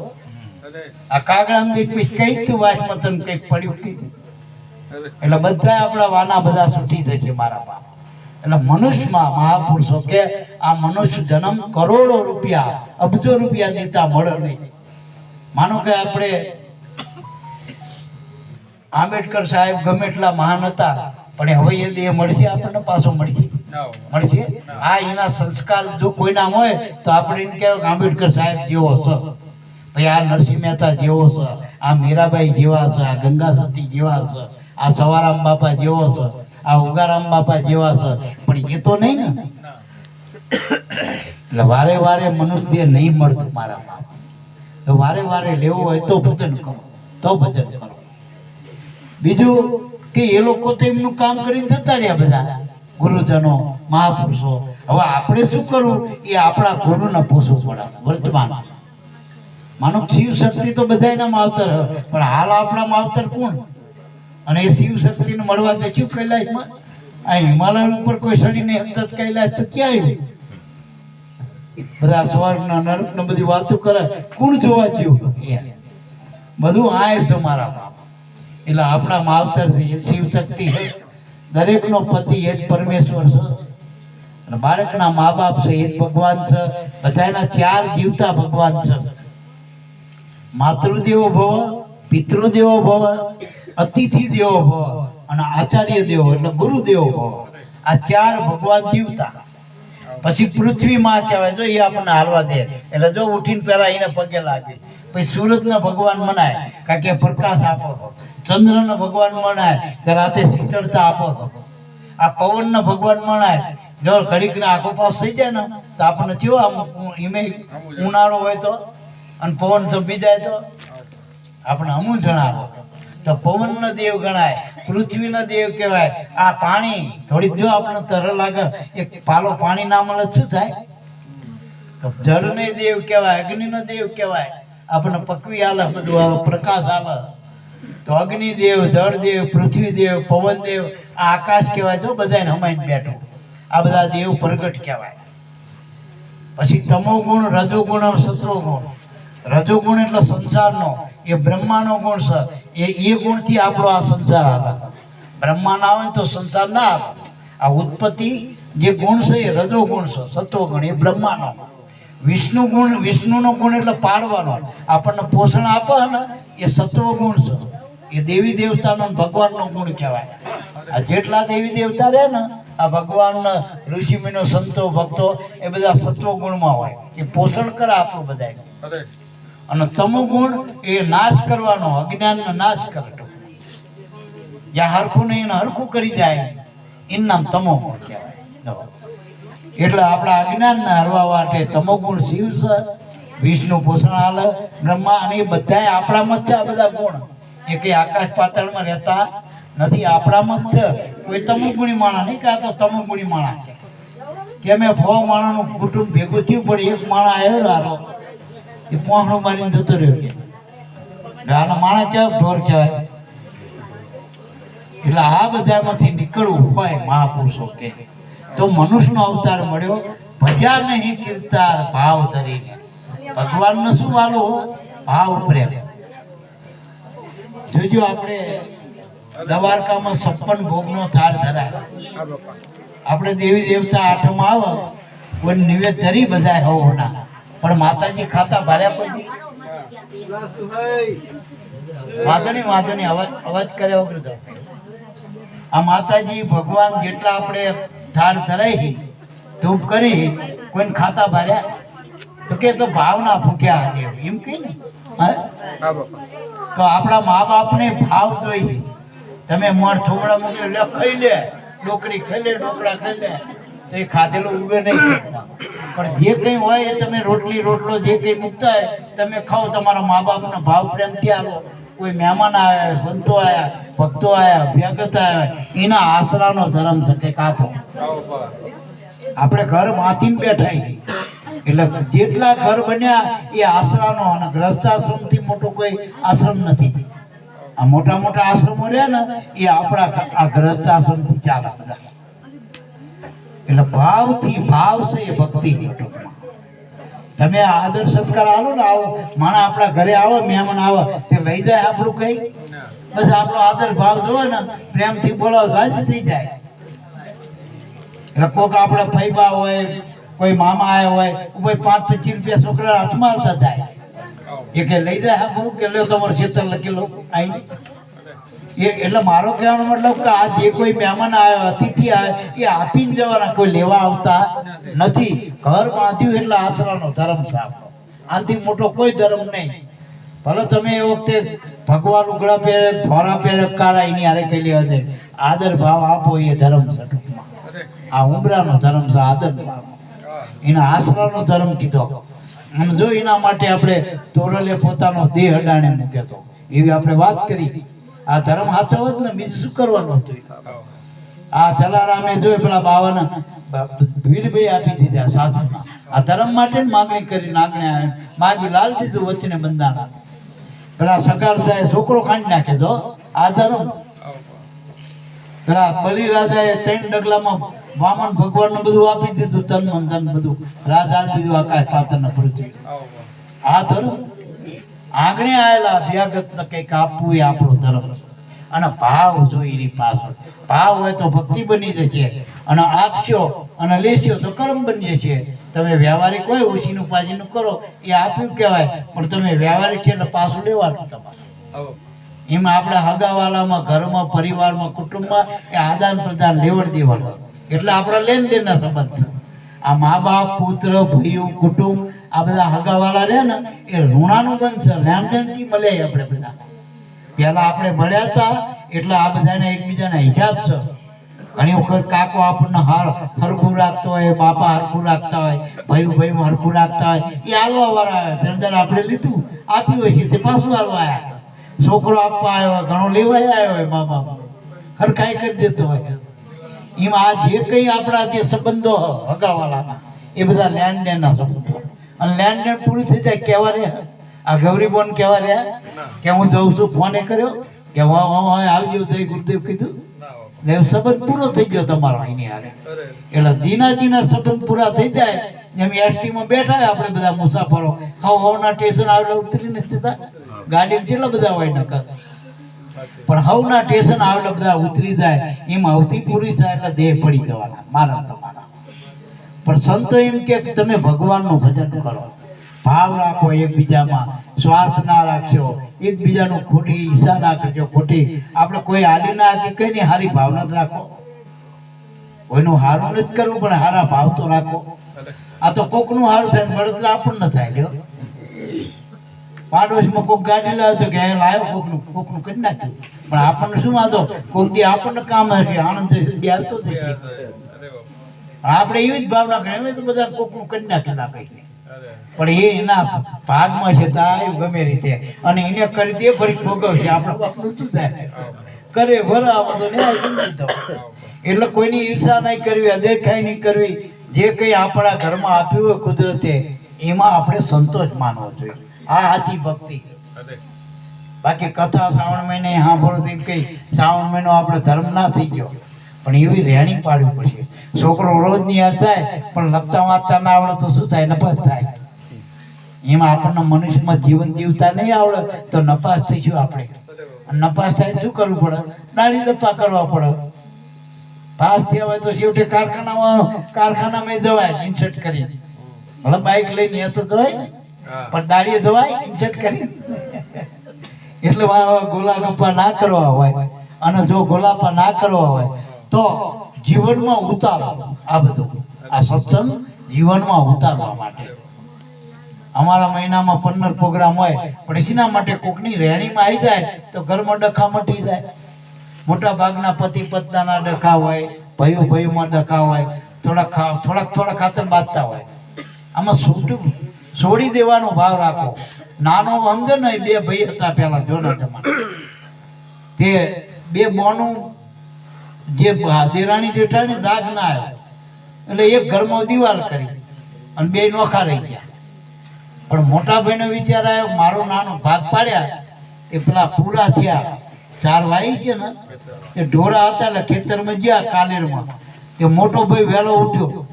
આ કાગડામાં કઈ તું વાસમાં તને કઈક પડ્યું કીધું. એટલે બધા આપણા વાના બધા છૂટી જશે મારા બાપ. એટલે મનુષ્યમાં મહાપુરુષો કે આ મનુષ્ય જન્મ કરોડો રૂપિયા અબજો રૂપિયા દેતા મળે નહીં. માનો કે આપણે આંબેડકર સાહેબ ગમે એટલા મહાન હતા, પણ હવે એ દેહ મળશે આપણને? પાછો મળશે? આ એના સંસ્કાર જો કોઈના હોય તો આપણે એમ કહેવાય કે આંબેડકર સાહેબ જેવો છે, ભાઈ આ નરસિંહ મહેતા જેવો છે, આ મીરાબાઈ જેવા છે, આ ગંગા સતી જેવા છે, આ સવારામ બાપા જેવો છે, આ ઉગારામ બાપા જેવા છે. પણ એ તો નહીં ને. એટલે વારે વારે મનુષ્ય દેહ નહીં મળતું મારા બાપ. વારે વારે લેવું હોય તો ભજન કરો, તો ભજન કરો. બીજું કે એ લોકો તો એમનું કામ કરીને જતા રહ્યા બધા ગુરુજનો મહાપુરુષો. હવે આપણે શું કરવું એ આપણા ગુરુને પૂછવું પડે. વર્તમાન માનો શિવ શક્તિ તો બધા એના માવતર, પણ હાલ આપણા માવતર કોણ? અને એ શિવ શક્તિને મળવા જશું કૈલાસમાં? આ હિમાલય ઉપર કોઈ સડીને હકત કૈલાસ તો ક્યાં આવ્યું? બધા સ્વર્ગના નરકને બધી વાતો કરે, કોણ જોવા ગયું? બધું આ છે મારા બાપ. એટલે આપણા માવતર છે એ શિવ શક્તિ છે, દરેકનો પતિ એ જ પરમેશ્વર છે, અને બાળકના મા બાપ છે એ જ ભગવાન છે. બધાના 4 જીવતા ભગવાન છે. માતૃદેવો ભવ, પિતૃદેવો ભવ, અતિથિ દેવો ભવ અને આચાર્ય દેવો એટલે ગુરુદેવો ભવ. આ 4 ભગવાન જીવતા. પછી પૃથ્વીમાં કહેવાય, જો એ આપણને હાલવા દે એટલે જો ઉઠીને પહેલા એને પગે લાગે. પછી સૂરજના ભગવાન મનાય કારણ કે પ્રકાશ આપો છો. ચંદ્રના ભગવાન મનાય કે રાતે શીતળતા આપો છો. આ પવનના ભગવાન મનાય, જો ઘડીકને આખો પાસ થઈ જાય ને તો આપણને કેવો આમ એમે ઉનાળો હોય તો અને પવન થંભી જાય તો આપણે અમુક જણાવો. તો પવનનો દેવ ગણાય, પૃથ્વીનો દેવ કહેવાય. આ પાણી થોડીક જો આપણે તર લાગે એક પાલો પાણી ના મળે શું થાય? તો જળને દેવ કહેવાય, અગ્નિનો દેવ કહેવાય. આપણને પકવી આલે, બધું પ્રકાશ આલે. તો અગ્નિ દેવ, જળ દેવ, પૃથ્વી દેવ, પવન દેવ, આ આકાશ કહેવાય. જો બધાને હમાઈને બેઠું, આ બધા દેવ પ્રગટ કહેવાય. પછી તમો ગુણ, રજો ગુણ અને સત્વ ગુણ. રજો ગુણ એટલે સંસારનો, એ બ્રહ્માનો ગુણ છે. એ ગુણથી આપણો આ સંસાર હાલે. બ્રહ્મા ના હોય તો સંસાર ના આવે. આ ઉત્પત્તિ જે ગુણ છે એ રજો ગુણ છે, સત્વ ગુણ એ બ્રહ્માનો. વિષ્ણુ ગુણ, વિષ્ણુનો ગુણ એટલે પાડવાનો, આપણને પોષણ આપે ને એ સત્વ ગુણ છે. એ દેવી દેવતાનો ભગવાનનો ગુણ કહેવાય. આ જેટલા દેવી દેવતા રહે ને આ ભગવાનના ઋષિમુનિઓ, સંતો, ભક્તો એ બધા સત્વ ગુણમાં હોય. એ પોષણ કરે આપણું બધાય. અને તમો ગુણ એ નાશ કરવાનો, અજ્ઞાનનો નાશ કરે. જ્યાં હરખું નહીં એને હરખું કરી જાય એનું નામ તમો ગુણ કહેવાય. એટલે આપણા અજ્ઞાનને હરવા માટે તમો ગુણ શિવ છે, વિષ્ણુ પોષણ આલે, બ્રહ્મા, અને એ બધા આપણામાં જ છે. આ બધા ગુણ એ કઈ આકાશ પાતાળમાં રહેતા નથી, આપણામાં જ છે. કોઈ તમોગુણી માણસ નહીં કે આ તો તમોગુણી માણસ કે મેં 100 માણસનું કુટુંબ ભેગું થયું પણ એક માણસ આવ્યો હારો એ પોહણું મારીને જતો રહ્યો કે આનો માણસ કેવો ઢોર કહેવાય. એટલે આ બધામાંથી નીકળવું હોય મહાપુરુષો કે તો મનુષ્યનો અવતાર મળ્યો. ભજ્યા નહીં કીર્તાર ભાવ ધરીને. ભગવાનને શું વાલું? ભાવ પ્રેમ. જોજો આપણે દ્વારકામાં 56 ભોગનો થાળ ધરાય. આપણે દેવી દેવતા આઠમ આવે કોઈ નિવેદ ધરી બધા હોના, પણ માતાજી ખાતા ભર્યા પછી વાંધો નહીં અવાજ કર્યા વગર જાઓ. આ માતાજી ભગવાન જેટલા આપણે થાળ ધરાઈ ધૂપ કરી કોઈને ખાતા ભર્યા તો કે તો ભાવના ભૂખ્યા એમ કે ને. તો આપણા મા બાપને ભાવ જોઈએ. તમે મણ થોડા મૂકે લે ખાઈ લે, ડોકરી ખાઈ લે, ઢોકળા ખાઈ લે, તો એ ખાધેલું ઉગે નહીં. પણ જે કંઈ હોય એ તમે રોટલી રોટલો જે કંઈ મૂકતા હોય તમે ખાઓ. તમારા મા બાપના ભાવ પ્રેમથી આવો. કોઈ મહેમાન આવ્યા, સંતો આવ્યા, ભક્તો આવ્યા, અભ્યાગત આવ્યા, એના આશરાનો ધર્મ છે કે કાપો. આપણે ઘર માથીને બેઠા એટલે જેટલા ઘર બન્યા એ આશરાનો, અને ગ્રસ્તાશ્રમથી મોટો કોઈ આશ્રમ નથી. આ મોટા મોટા આશ્રમો રહ્યા ને એ આપણા આ ગ્રસ્તાશ્રમથી ચાલે બધા. એટલે ભાવથી, ભાવ છે એ ભક્તિ. તમે આદર સત્કાર આલો ને, આવો માણસ આપણા ઘરે આવો, મહેમાન આવે તે લઈ જાય આપણું કઈ, બસ આપણો આદર ભાવ જોવે ને પ્રેમથી બોલાવો રાજી થઈ જાય. એટલે કોક આપણે ફૈબા હોય, કોઈ મામા આવ્યા હોય, કોઈ 5-25 રૂપિયા છોકરા હાથમાં આવતા જાય એ કે લઈ જાય આપણું કે લ્યો તમારું ખેતર લખી લો આવી. એટલે મારો કહેવાનો મતલબ કે આ જે કોઈ મહેમાન આવ્યો, અતિથિ આવે એ આપીને જવાના, કોઈ લેવા આવતા નથી. ઘર બાંધ્યું એટલે આશરાનો ધર્મ છે આપણો. આનાથી મોટો કોઈ ધર્મ નહીં. ભલે તમે એ વખતે ભગવાન ઉઘડા પહેરે, થોરા પહેરે, કાળા એની હારે કઈ લેવા દે, આદર ભાવ આપો એ ધર્મ છે. આ ઉમરાનો ધર્મ છે, આદર ભાવ. એના આશરાનો ધર્મ કીધો. અને જો એના માટે આપણે તોરલે પોતાનો દેહ અડાણે મૂક્યો હતો એવી આપણે વાત કરી. આ ધર્મ સાચો જ ને બીજું શું કરવાનું હતું? આ જલારામે જોઈ પેલા બાવાના વીરભાઈ આપી દીધા સાધુના. આ ધર્મ માટે માગણી કરી, નાગણે માગી લાલ દીધું વચ્ચે બંધાણા. પેલા સકાર સાહેબ છોકરો કાઢી નાખે તો આ ધર્મ. પેલા બલિરાજાએ 3 ડગલામાં વામન ભગવાનને બધું આપી દીધું, તન મન ધન બધું રાજા દીધું આકાશ પાતાળના પૃથ્વી. આ ધર્મ આંગણે આવેલા અભ્યાગતને કંઈક આપવું એ આપણો ધર્મ. અને ભાવ જોઈએ એની પાછળ. ભાવ હોય તો ભક્તિ બની જશે, અને આપશો અને લેશો તો કર્મ બની જશે. તમે વ્યવહારિક હોય ઓછીનું પાછીનું કરો એ આપ્યું કહેવાય, પણ તમે વ્યવહારિક છે એટલે પાછું લેવાનું તમારે. એમાં આપણા હગાવાલામાં, ઘરમાં, પરિવારમાં, કુટુંબમાં એ આદાન પ્રદાન, લેવડ દેવડ એટલે આપણા લેનદેનના સંબંધ છે. આ મા બાપ પુત્ર ભાઈઓ કુટુંબ આ બધા હગાવાલા રહે ને એ ઋણાનું બંધ છે. લેણદેણથી મળે આપણે બધા. પહેલા આપણે મળ્યા હતા એટલે આ બધાને એકબીજાના હિસાબ છે. ઘણી વખત કાકો આપણને હરખું રાખતો હોય, બાપા હરખું રાખતા હોય, ભાઈ હરખું રાખતા હોય, એ હાલવા વાળા આવે. અંદર આપણે લીધું આપ્યું હોય છે તે પાછું હાલવા આવ્યા. છોકરો આપવા આવ્યો હોય, ઘણો લેવા આવ્યો હોય, મા બાપ હરખાઈ કરી દેતો હોય. એમાં આ જે કંઈ આપણા જે સંબંધો હગાવાલાના એ બધા લેણદેણના સંબંધો. અને લેણદેણ પૂરું થઈ જાય કહેવા રહ્યા આ ગૌરીબોન કહેવા રહ્યા કે હું જઉં છું, ફોને કર્યો કે આવજો, જય ગુરુદેવ કીધું, દેવ સંબંધ પૂરો થઈ ગયો તમારો એની હારે. એટલે ધીના સંબંધ પૂરા થઈ જાય. જેમ એસટીમાં બેઠા આપણે બધા મુસાફરો હવના સ્ટેશન આવેલા ઉતરી નથી જતા. ગાડી કેટલા બધા હોય નકર, પણ હવના સ્ટેશન આવેલા બધા ઉતરી જાય. એમ અવધિ પૂરી થાય એટલે દેહ પડી જવાના મારા તમારા. પણ સંતો એમ કે તમે ભગવાનનું ભજન કરો, ભાવ રાખો એકબીજામાં, સ્વાર્થ ના રાખશો, એકબીજાનું ખોટી ઈચ્છા ના કરજો. ખોટી આપણે કોઈ હાલી ના હતી કઈ નહીં, હારી ભાવના જ રાખો. કોઈનું હારું નથી કરવું પણ હારા ભાવ તો રાખો. આ તો કોકનું હારું થાય બળતરા આપણને થાય. લ્યો પાડોશમાં કોક ગાડી લાવ્યો તો કે લાવ્યો કોકનું કરી નાખ્યું, પણ આપણને શું વાંધો, કોક દી આપણને કામ હશે, આનંદ બેરતો થશે. આપણે એવી જ ભાવના કરીએ, અમે તો બધા કોકનું કરી નાખેલા કઈ, પણ એ એના ભાગમાં છે તાય ગમે રીતે, અને એને કરી દે ફરી ભોગવશે. આપણે બાપનું શું થાય, કરે ભરાવો તો ન્યાય સમજી દો. એટલે કોઈની ઈર્ષા નહીં કરવી, અદેખાઈ નહીં કરવી. જે કંઈ આપણા ઘરમાં આપ્યું હોય કુદરતે એમાં આપણે સંતોષ માનવો જોઈએ. આ સાચી ભક્તિ. બાકી કથા શ્રાવણ મહિને સાંભળો તો કઈ શ્રાવણ મહિનો આપણે ધર્મ ના થઈ ગયો, પણ એવી રહેણી પાડવી પડશે. છોકરો રોજ નિહાર થાય પણ લખતા વાંચતા ના આવડે તો શું થાય, નપાસ થાય. એમાં આપણને મનુષ્યમાં જીવન જીવતા નહીં આવડે તો નપાસ થઈશું આપણે. નપાસ થાય શું કરવું પડે, દાડી દપ્પા કરવા પડે. પાસ થયા હોય તો છેવટે કારખાનામાં જવાય ઇન્સર્ટ કરી. ભલે બાઇક લઈને એ તો જવાય ને, પણ દાડીએ જવાય ઇન્સર્ટ કરી. એટલે ગોલા ગપ્પા ના કરવા હોય, અને જો ગોલાપા ના કરવા હોય તો જીવનમાં ઉતારો. આ બધું આ સત્સંગ જીવનમાં ઉતારવા માટે. અમારા મહિનામાં 15 પ્રોગ્રામ હોય, પણ એના માટે કોકની રહેણીમાં આવી જાય તો ઘરમાં ડખા મટી જાય. મોટા ભાગના પતિ પત્નીના ડખા હોય, ભાઈઓમાં ડખા હોય, થોડાક ખાતર બાંધતા હોય. આમાં છોડી દેવાનો ભાવ રાખો. નાનો સમજો ને, 2 ભાઈ હતા પેલા જોના જમાના, તે 2 બોનું જે દેરાણી જેઠાણી રાગ ના આવ્યો એટલે એક ઘરમાં દિવાલ કરી અને 2 નોખા રહી ગયા. પણ મોટા ભાઈનો વિચાર આવ્યો મારો નાનો ભાગ પાડ્યા તે પેલા પૂરા થયા 4 વાઈ છે ને, તે ઢોરા હતા એટલે ખેતરમાં ગયા કાલેરમાં. તે મોટો ભાઈ વહેલો ઉઠ્યો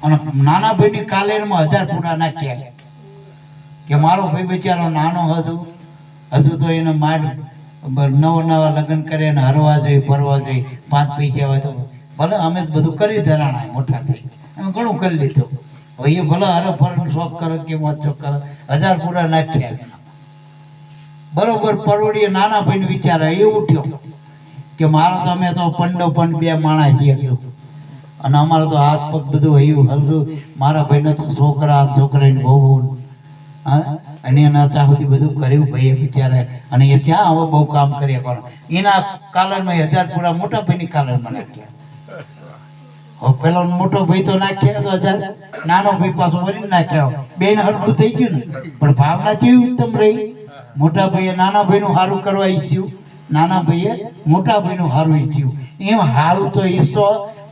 અને નાના ભાઈની કાલેરમાં 1000 પૂરા નાખ્યા. કે મારો ભાઈ બિચારો નાનો હજુ તો એને નવા લગ્ન કરે ને હરવા જોઈએ, ફરવા જોઈએ, 5 પૈસા હોય તો ભલે અમે બધું કરી ધરાણા મોટા થઈ, અમે ઘણું કરી લીધું. હવે એ ભલે હરે ફરનો શોખ કરે કે મોજ શોખ કરે, 1000 પૂરા નાખ્યા. બરોબર પરવડીએ નાના ભાઈને વિચાર એ ઉઠ્યો કે મારો તો અમે તો પંડો 2 માણસ છીએ અને અમારે તો હાથ પગ બધું હયું હરતું. મારા ભાઈને તો છોકરાની બહુ અને એના ત્યાં સુધી બધું કર્યું ભાઈએ બિચારે, અને એ ત્યાં હવે બહુ કામ કરીએ. પણ એના કાલરમાં 1000 પૂરા મોટા ભાઈની કાલરમાં નાખ્યા. હવે પેલો મોટો ભાઈ તો નાખ્યા તો 1000, નાનો ભાઈ પાછો વળી નાખ્યા. 2 ને હરખું થઈ ગયું ને, પણ ભાવના કેવી ઉત્તમ રહી. મોટા ભાઈએ નાના ભાઈનું સારું કરવા ઈચ્છ્યું, નાના ભાઈએ મોટા ભાઈનું સારું ઈચ્છ્યું. એમ સારું તો ઈચ્છતો,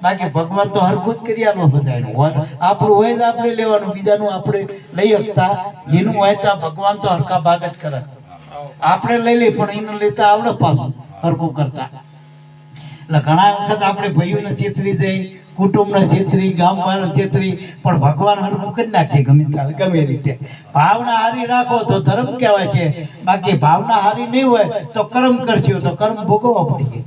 બાકી ભગવાન તો હરખું જ કરી આલો બધાનું. આપણું હોય તો આપણે લેવાનું, બીજાનું આપણે લઈ શકતા. જેનું હોય તો ભગવાન તો હરખા ભાગ જ કરે. આપણે લઈ લઈએ પણ એને લેતા આવડે પાછું હરખું કરતા. એટલે ઘણા વખત આપણે ભાઈઓને છેતરી જઈ, કુટુંબને છેતરી, ગામવાળા છેતરી, પણ ભગવાન હરખું કરી નાખીએ ગમે રીતે. ભાવના હારી રાખો તો ધર્મ કહેવાય છે. બાકી ભાવના હારી નહીં હોય તો કર્મ કરશો તો કર્મ ભોગવવા પડીએ.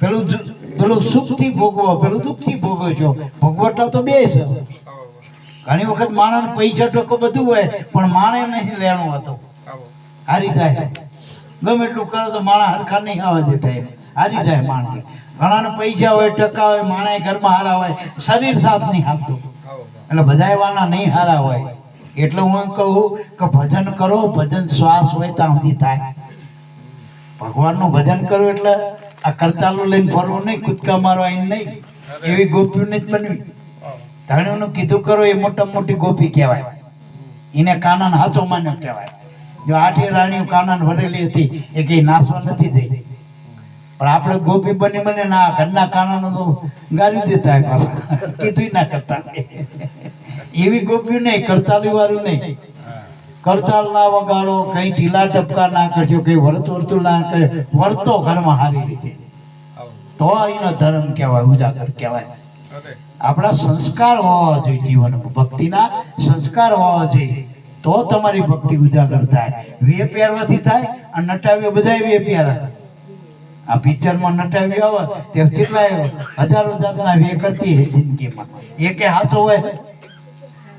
પેલું સુખથી ભોગવો, પેલું દુઃખથી ભોગવો છો. ભોગવટા તો 2 છે. ઘણી વખત માણસ પૈસા ટકો બધું હોય પણ માણે નહીં લેણું હતું, હારી જાય. ગમે એટલું કરો તો માણસ હરખા નહીં આવવા દેતા, હારી જાય માણસ. ઘણાને પૈસા હોય, ટકા હોય, માણે ઘરમાં હારા હોય, શરીર સાથ નહીં આપતું. એટલે બધાય વાના નહીં હારા હોય. એટલે હું એમ કહું કે ભજન કરો, ભજન શ્વાસ હોય ત્યાં સુધી થાય. ભગવાનનું ભજન કરો એટલે આ કરતાલું લઈને ફરવું નહીં, કૂદકા મારવા અહીં નહીં, એવી ગોપીઓને જ બનવી. ધણીનું કીધું કરો એ મોટા મોટી ગોપી કહેવાય, એને કાનન હાથો માન્યો કહેવાય. જો 8 રાણીઓ કાનન ભરેલી હતી એ કઈ નાસવા નથી થઈ, પણ આપણે ગોપી બની બને ના ઘરના કાનનો તો ગાળી દેતા પાછા, કીધું ના કરતા. એવી ગોપીઓ નહીં, કરતાલી વાળું નહીં. કરતાલ ના વગાડો, કઈ ઢીલા ટપકા ના કરજો, કઈ વર્તું ના કરજો, વર્તો ઘરમાં હારી રીતે, તો એનો ધર્મ કહેવાય, ઉજાગર કહેવાય. આપણા સંસ્કાર હોવા જોઈએ, જીવનમાં ભક્તિના સંસ્કાર હોવા જોઈએ, તો તમારી ભક્તિ ઉજાગર થાય. વે પહેરવાથી થાય. અને નટાવીઓ બધા વે પહેરા, આ પિક્ચરમાં નટાવી આવે તે કેટલાય હજારો જાતના વે કરતી હે જિંદગીમાં, એકે હાથો હોય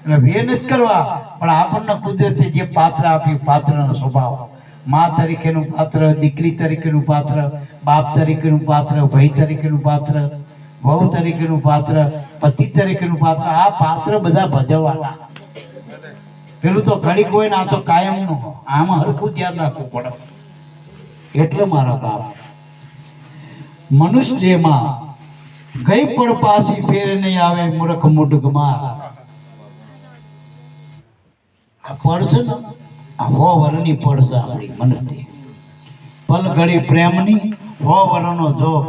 એટલે વે નથી કરવા. પણ આપણને કુદરતે જે પાત્ર આપ્યું, પાત્રનો સ્વભાવ, મા તરીકેનું પાત્ર, દીકરી તરીકેનું પાત્ર, બાપ તરીકેનું પાત્ર, ભાઈ તરીકેનું પાત્ર, વહુ તરીકેનું પાત્ર, પતિ તરીકેનું પાત્ર, આ પાત્ર બધા ભજવવાના. પેલું તો ઘડીક હોય ને, આ તો કાયમનું. આમાં હરખું ધ્યાન રાખવું પડે. એટલે મારા બાપ, મનુષ્ય દેહમાં ગઈ પણ પાછી ફેરે નહીં આવે, મૂર્ખ મુઢગમાં. આ પડશે ને, આ 100 વર્ષની પડશે આપણી મનુષ્ય. પલ ઘડી પ્રેમની 100 વર્ષનો જોગ.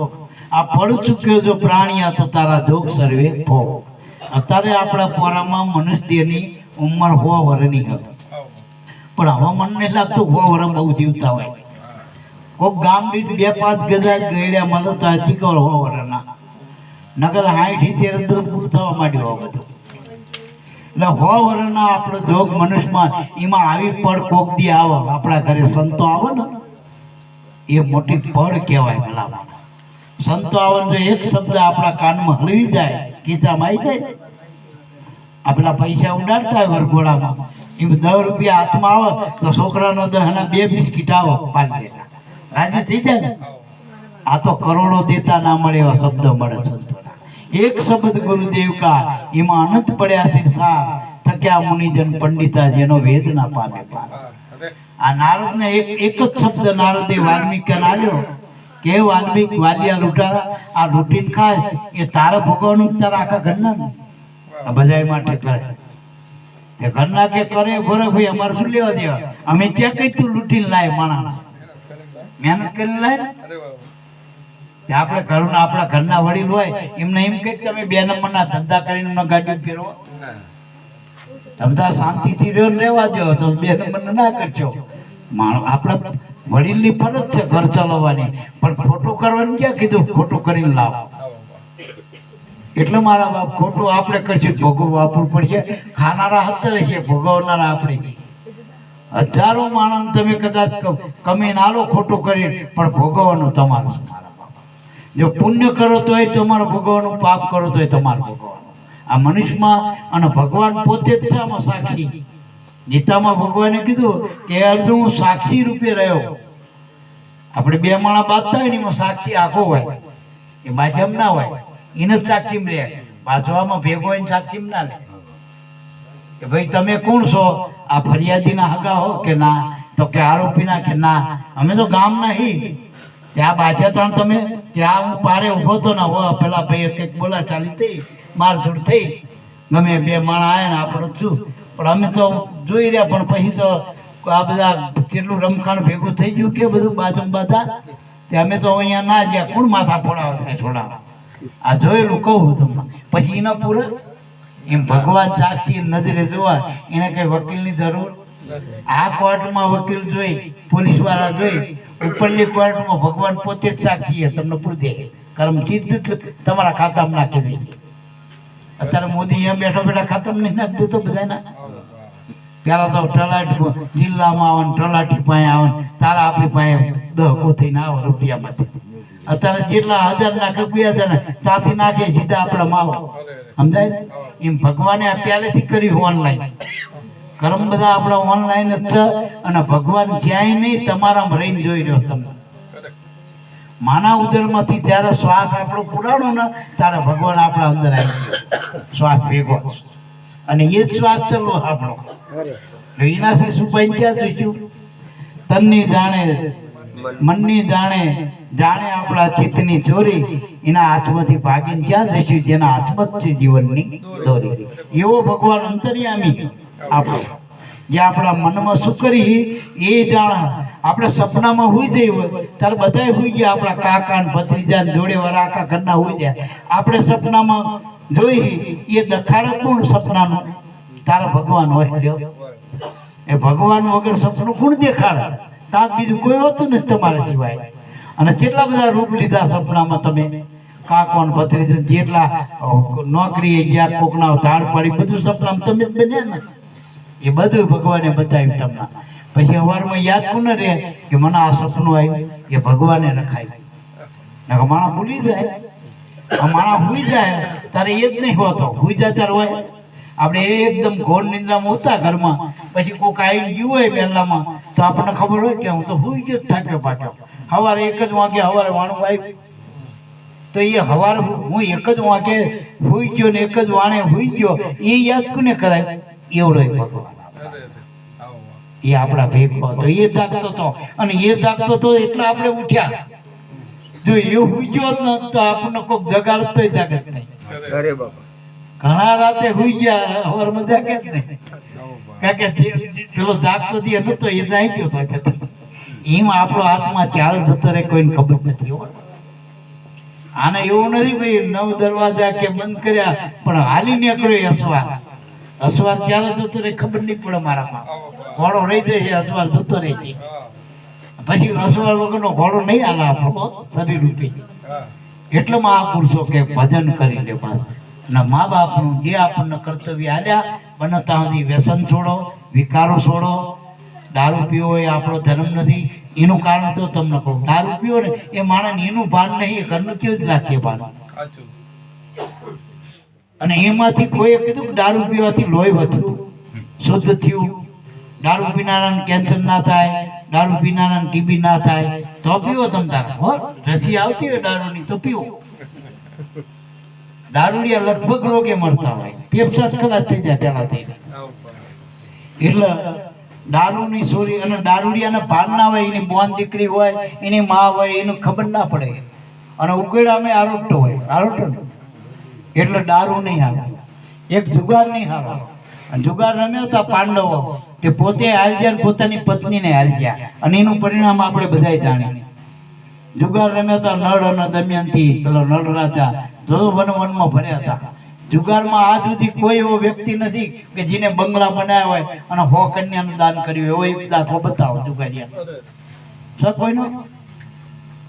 આ પડ ચૂક્યો જો પ્રાણિયા તો તારા જોગ સર્વે ભોગ. અત્યારે આપણા પોરામાં મનુષ્ય દેહની ઉંમર 100 વર્ષની ગઈ, પણ હવે મને નહીં લાગતું 100 વર્ષ બહુ જીવતા હોય. કોઈક ગામ દીઠ 2-5 ગજા ગયડ્યા મળતા હજી કહો 100 વર્ષના, નકર 60-70 બધું પૂરું થવા માંડ્યું હવે બધું. એટલે 100 વર્ષના આપણો જોગ મનુષ્યમાં, એમાં આવી પડ કોક દી આવે. આપણા ઘરે સંતો આવે ને, એ મોટી પડ કહેવાય. ભલા સંતો આવે જો એક શબ્દ આપણા કાનમાં હળવી જાય, ખીચામાં આવી જાય. આ પેલા પૈસા ઉડાડતા હોય વરઘોડામાં, એમ 10 રૂપિયા હાથમાં આવે તો છોકરાનો 10 2 બિસ્કીટ આવો પાડેલા, રાજી થઈ જાય ને. આ તો કરોડો દેતા ના મળે એવા શબ્દ મળે સંતોના. એક શબ્દ ગુરુદેવ કા, એમાં અનંત પડ્યા છે સાર, થક્યા મુનિજન પંડિતા જેનો વેદ ના પામે પાર. આ નારદને એક જ શબ્દ નારદે વાલ્મીકને આલ્યો કે વાલ્મીક વાલિયા લૂંટારા, આ લૂંટીને ખાય એ તારા ભોગવવાનું, તારા આખા ઘરના આ બધા માટે કરે. તે ઘરના કે કરે ભરે ભાઈ, અમારે શું લેવા દેવા, અમે ક્યાં કઈ તું લૂંટીને લાય, માણા મહેનત કરીને લાય. આપણે ઘરના, આપણા ઘરના વડીલ હોય એમને એમ કઈ તમે 2 નંબરના ધંધા કરીને ગાડી ફેરવો, તમે શાંતિથી રહેવા દો, તો 2 નંબર ના કરજો. આપણા વડીલની ફરજ છે ઘર ચલાવવાની, પણ ખોટું કરવાનું ક્યાં કીધું, ખોટું કરીને લાવો. એટલે મારા બાપ ખોટું આપણે કરશું ભોગવવું આપવું પડશે. ખાનારા 70 છે, ભોગવનારા આપણે. હજારો માણસ તમે કદાચ કમી નાલો ખોટું કરી, પણ ભોગવવાનું તમારું. જો પુણ્ય કરો તોય તમારે ભોગવવાનું, પાપ કરો તોય તમારે ભોગવવાનું. આ મનુષ્યમાં અને ભગવાન પોતે જ છે આમાં સાક્ષી. ગીતામાં ભગવાને કીધું કે અર્જુન હું સાક્ષી રૂપે રહ્યો. આપણે 2 માણા બાંધતા હોય ને, એમાં સાક્ષી આખો હોય, એ માધ્યમ ના હોય, એને જ સાક્ષી રહે. બાજવામાં ભેગો હોય સાક્ષી ના લે કે ભાઈ તમે કોણ છો, આ ફરિયાદીના હગા હો કે ના, તો કે આરોપીના કે ના, અમે તો ગામના હી. ત્યાં બાજ્યા ત્રણ તમે, ત્યાં હું પારે ઉભો તો ને, પેલા ભાઈ કંઈક બોલા ચાલી થઈ, મારઝૂડ થઈ, ગમે 2 માણા આવ્યા ને આપણે શું. પણ અમે તો જોઈ રહ્યા, પણ પછી તો આ બધા કેટલું રમખાણ ભેગું થઈ ગયું કે બધું બાજુ બધા, તે અમે તો અહીંયા ના ગયા, કોણ માથા ફોડાવા થાય છોડાવા. આ જોયેલું કહું તમને, પછી એના પૂરા. એમ ભગવાન સાક્ષી નજરે જોવા, એને કઈ વકીલની જરૂર. આ કોર્ટમાં વકીલ જોઈ, પોલીસ વાળા જોઈ, ઉપરની કોર્ટમાં ભગવાન પોતે જ સાક્ષી તમને પૂરી દે. કર્મ સીધું તમારા ખાતામાં નાખી દે. અત્યારે મોદી અહીંયા બેઠો બેઠા ખાતામાં નહીં નાખી દેતો બધાના. પેલા તો તલાટી જિલ્લામાં આવે, તલાટી પાસે આવે, તારા આપણી પાસે 10 થઈને આવે રૂપિયામાંથી. અત્યારે જેટલા 1000 નાખે 2000 ત્યાંથી નાખે સીધા આપણા માવો. સમજાય ને? એમ ભગવાને આ પહેલેથી કર્યું ઓનલાઈન. કર્મ બધા આપણા ઓનલાઈન જ છે, અને ભગવાન ક્યાંય નહીં તમારામાં રહીને જોઈ રહ્યો. તમને માના ઉદરમાંથી જ્યારે શ્વાસ આપણો પુરાણો ને, ત્યારે ભગવાન આપણા અંદર આવી ગયો. શ્વાસ ભેગો અને એ જ શ્વાસ ચલો આપણો. એનાથી શું પંચ્યા જોઈશું? તનની જાણે મનની જાણે જાણે આપણા ચિત્તની ચોરી, એના હાથમાંથી ભાગીને ક્યાં જઈશું? જેના હાથમાં જ છે જીવનની દોરી. એવો ભગવાન અંતર્યામી આપણો, જે આપણા મનમાં શું કરી એ જાણ. આપણે સપનામાં હુઈ જઈએ હોય ત્યારે બધા હુઈ ગયા, આપણા કાકા ને ભત્રીજા ને જોડે વાળા આખા ઘરના હુઈ ગયા. આપણે સપનામાં જોઈ એ દખાડે કોણ સપનાનું? તારા ભગવાન હોય. એ ભગવાન વગર સપનું કોણ દેખાડે? તાક બીજું કોઈ હોતું નથી તમારા સિવાય. અને કેટલા બધા રૂપ લીધા સપનામાં તમે, કાકો ને ભત્રીજો જેટલા નોકરીએ ગયા, કોકના ધાડ પાડી, બધું સપનામાં તમે જ બન્યા ને. એ બધું ભગવાને બતાવ્યું તમને. પછી સવારમાં યાદ કોને રહે કે મને આ સપનું આવ્યું? એ ભગવાને રખાયું. માણસ ભૂલી જાય, માણસ હુઈ જાય તારે એ જ નહીં હોતો. હુઈ જાય ત્યારે હોય આપણે એકદમ ઘોર નિંદ્રામાં ઉતા ઘરમાં, પછી કોઈક આવી ગયું હોય પહેલામાં તો આપણને ખબર હોય કે હું તો હુઈ ગયો થાક્યો પાક્યો. સવારે 1 જ વાગે સવારે વાણું આવ્યું તો એ સવારે હું 1 જ વાગે હુઈ ગયો ને 1 જ વાણે હુઈ ગયો, એ યાદ કોને કરાય? એવડો ભગવાન એ આપણા ભેગો હતો, એ જાગતો હતો. અને એ જાગતો હતો એટલે આપણે ઉઠ્યા. જો એ હુઈ ગયો ન તો આપણને કોઈક જગાડતો જાગત નહીં. ઘણા રાતે હુઈ ગયા, સવારમાં જાગે જ નહીં. કારણ કે પેલો જાગતો દે નતો એ જાય ગયો હતો. એમ આપણો આત્મા ચાલ જતો રહે, કોઈને ખબર નથી. આને એવું નથી ભાઈ 9 દરવાજા કે બંધ કર્યા પણ હાલી નીકળ્યો અસવાર. અસવાર ક્યારે જતો રહે ખબર નહીં પડે. મારામાં ઘોડો રહી જાય છે, અસવાર જતો રહે છે. પછી અસવાર વગરનો ઘોડો નહીં હાલે આપણો શરીર રૂપે. એટલે મહાપુરુષો કે ભજન કરી લે પાછું. અને મા બાપનું જે આપણને કર્તવ્ય આલ્યા, બને ત્યાં સુધી વ્યસન છોડો, વિકારો છોડો. દારૂ પીવો એ આપણો ધર્મ નથી. એનું કારણ તો તમને કહું, દારૂ પીવો ને એ માણસ એનું ભાન નહીં, એ ઘરનું કેવું જ રાખીએ ભાન. અને એમાંથી કોઈએ કીધું કે દારૂ પીવાથી લોહી વધ્યું, શુદ્ધ થયું. દારૂ પીનારાને કેન્સર ના થાય, દારૂ પીનારાને ટીબી ના થાય તો પીવો તમ તારા. હો રસી આવતી હોય દારૂની તો પીવો. દારૂડિયા લગભગ રોગે મળતા હોય, પેપસા જ ખલાસ થઈ જાય પેલા થઈને. એટલે દારૂની ચોરી, અને દારૂડિયાને ભાન ના હોય, એની બોન દીકરી હોય, એની માં હોય, એનું ખબર ના પડે. અને ઉકેડામાં આરોટો હોય, આરોટો એટલે દારૂ નહીં હાલે. એક જુગાર નહીં હાલો. જુગાર રમ્યા હતા પાંડવો, તે પોતે હારી ગયા, પોતાની પત્નીને હારી ગયા. અને એનું પરિણામ આપણે બધા જાણીએ. જુગાર રમ્યા હતા નળ અને દમયંતી, પેલો નળ રાજા વનમાં ભર્યા હતા. જુગારમાં આજ સુધી કોઈ એવો વ્યક્તિ નથી કે જેને બંગલા બનાવ્યા હોય અને 100 કન્યાનું દાન કર્યું એવો એક દાખલો બતાવો જુગારિયા કોઈનો.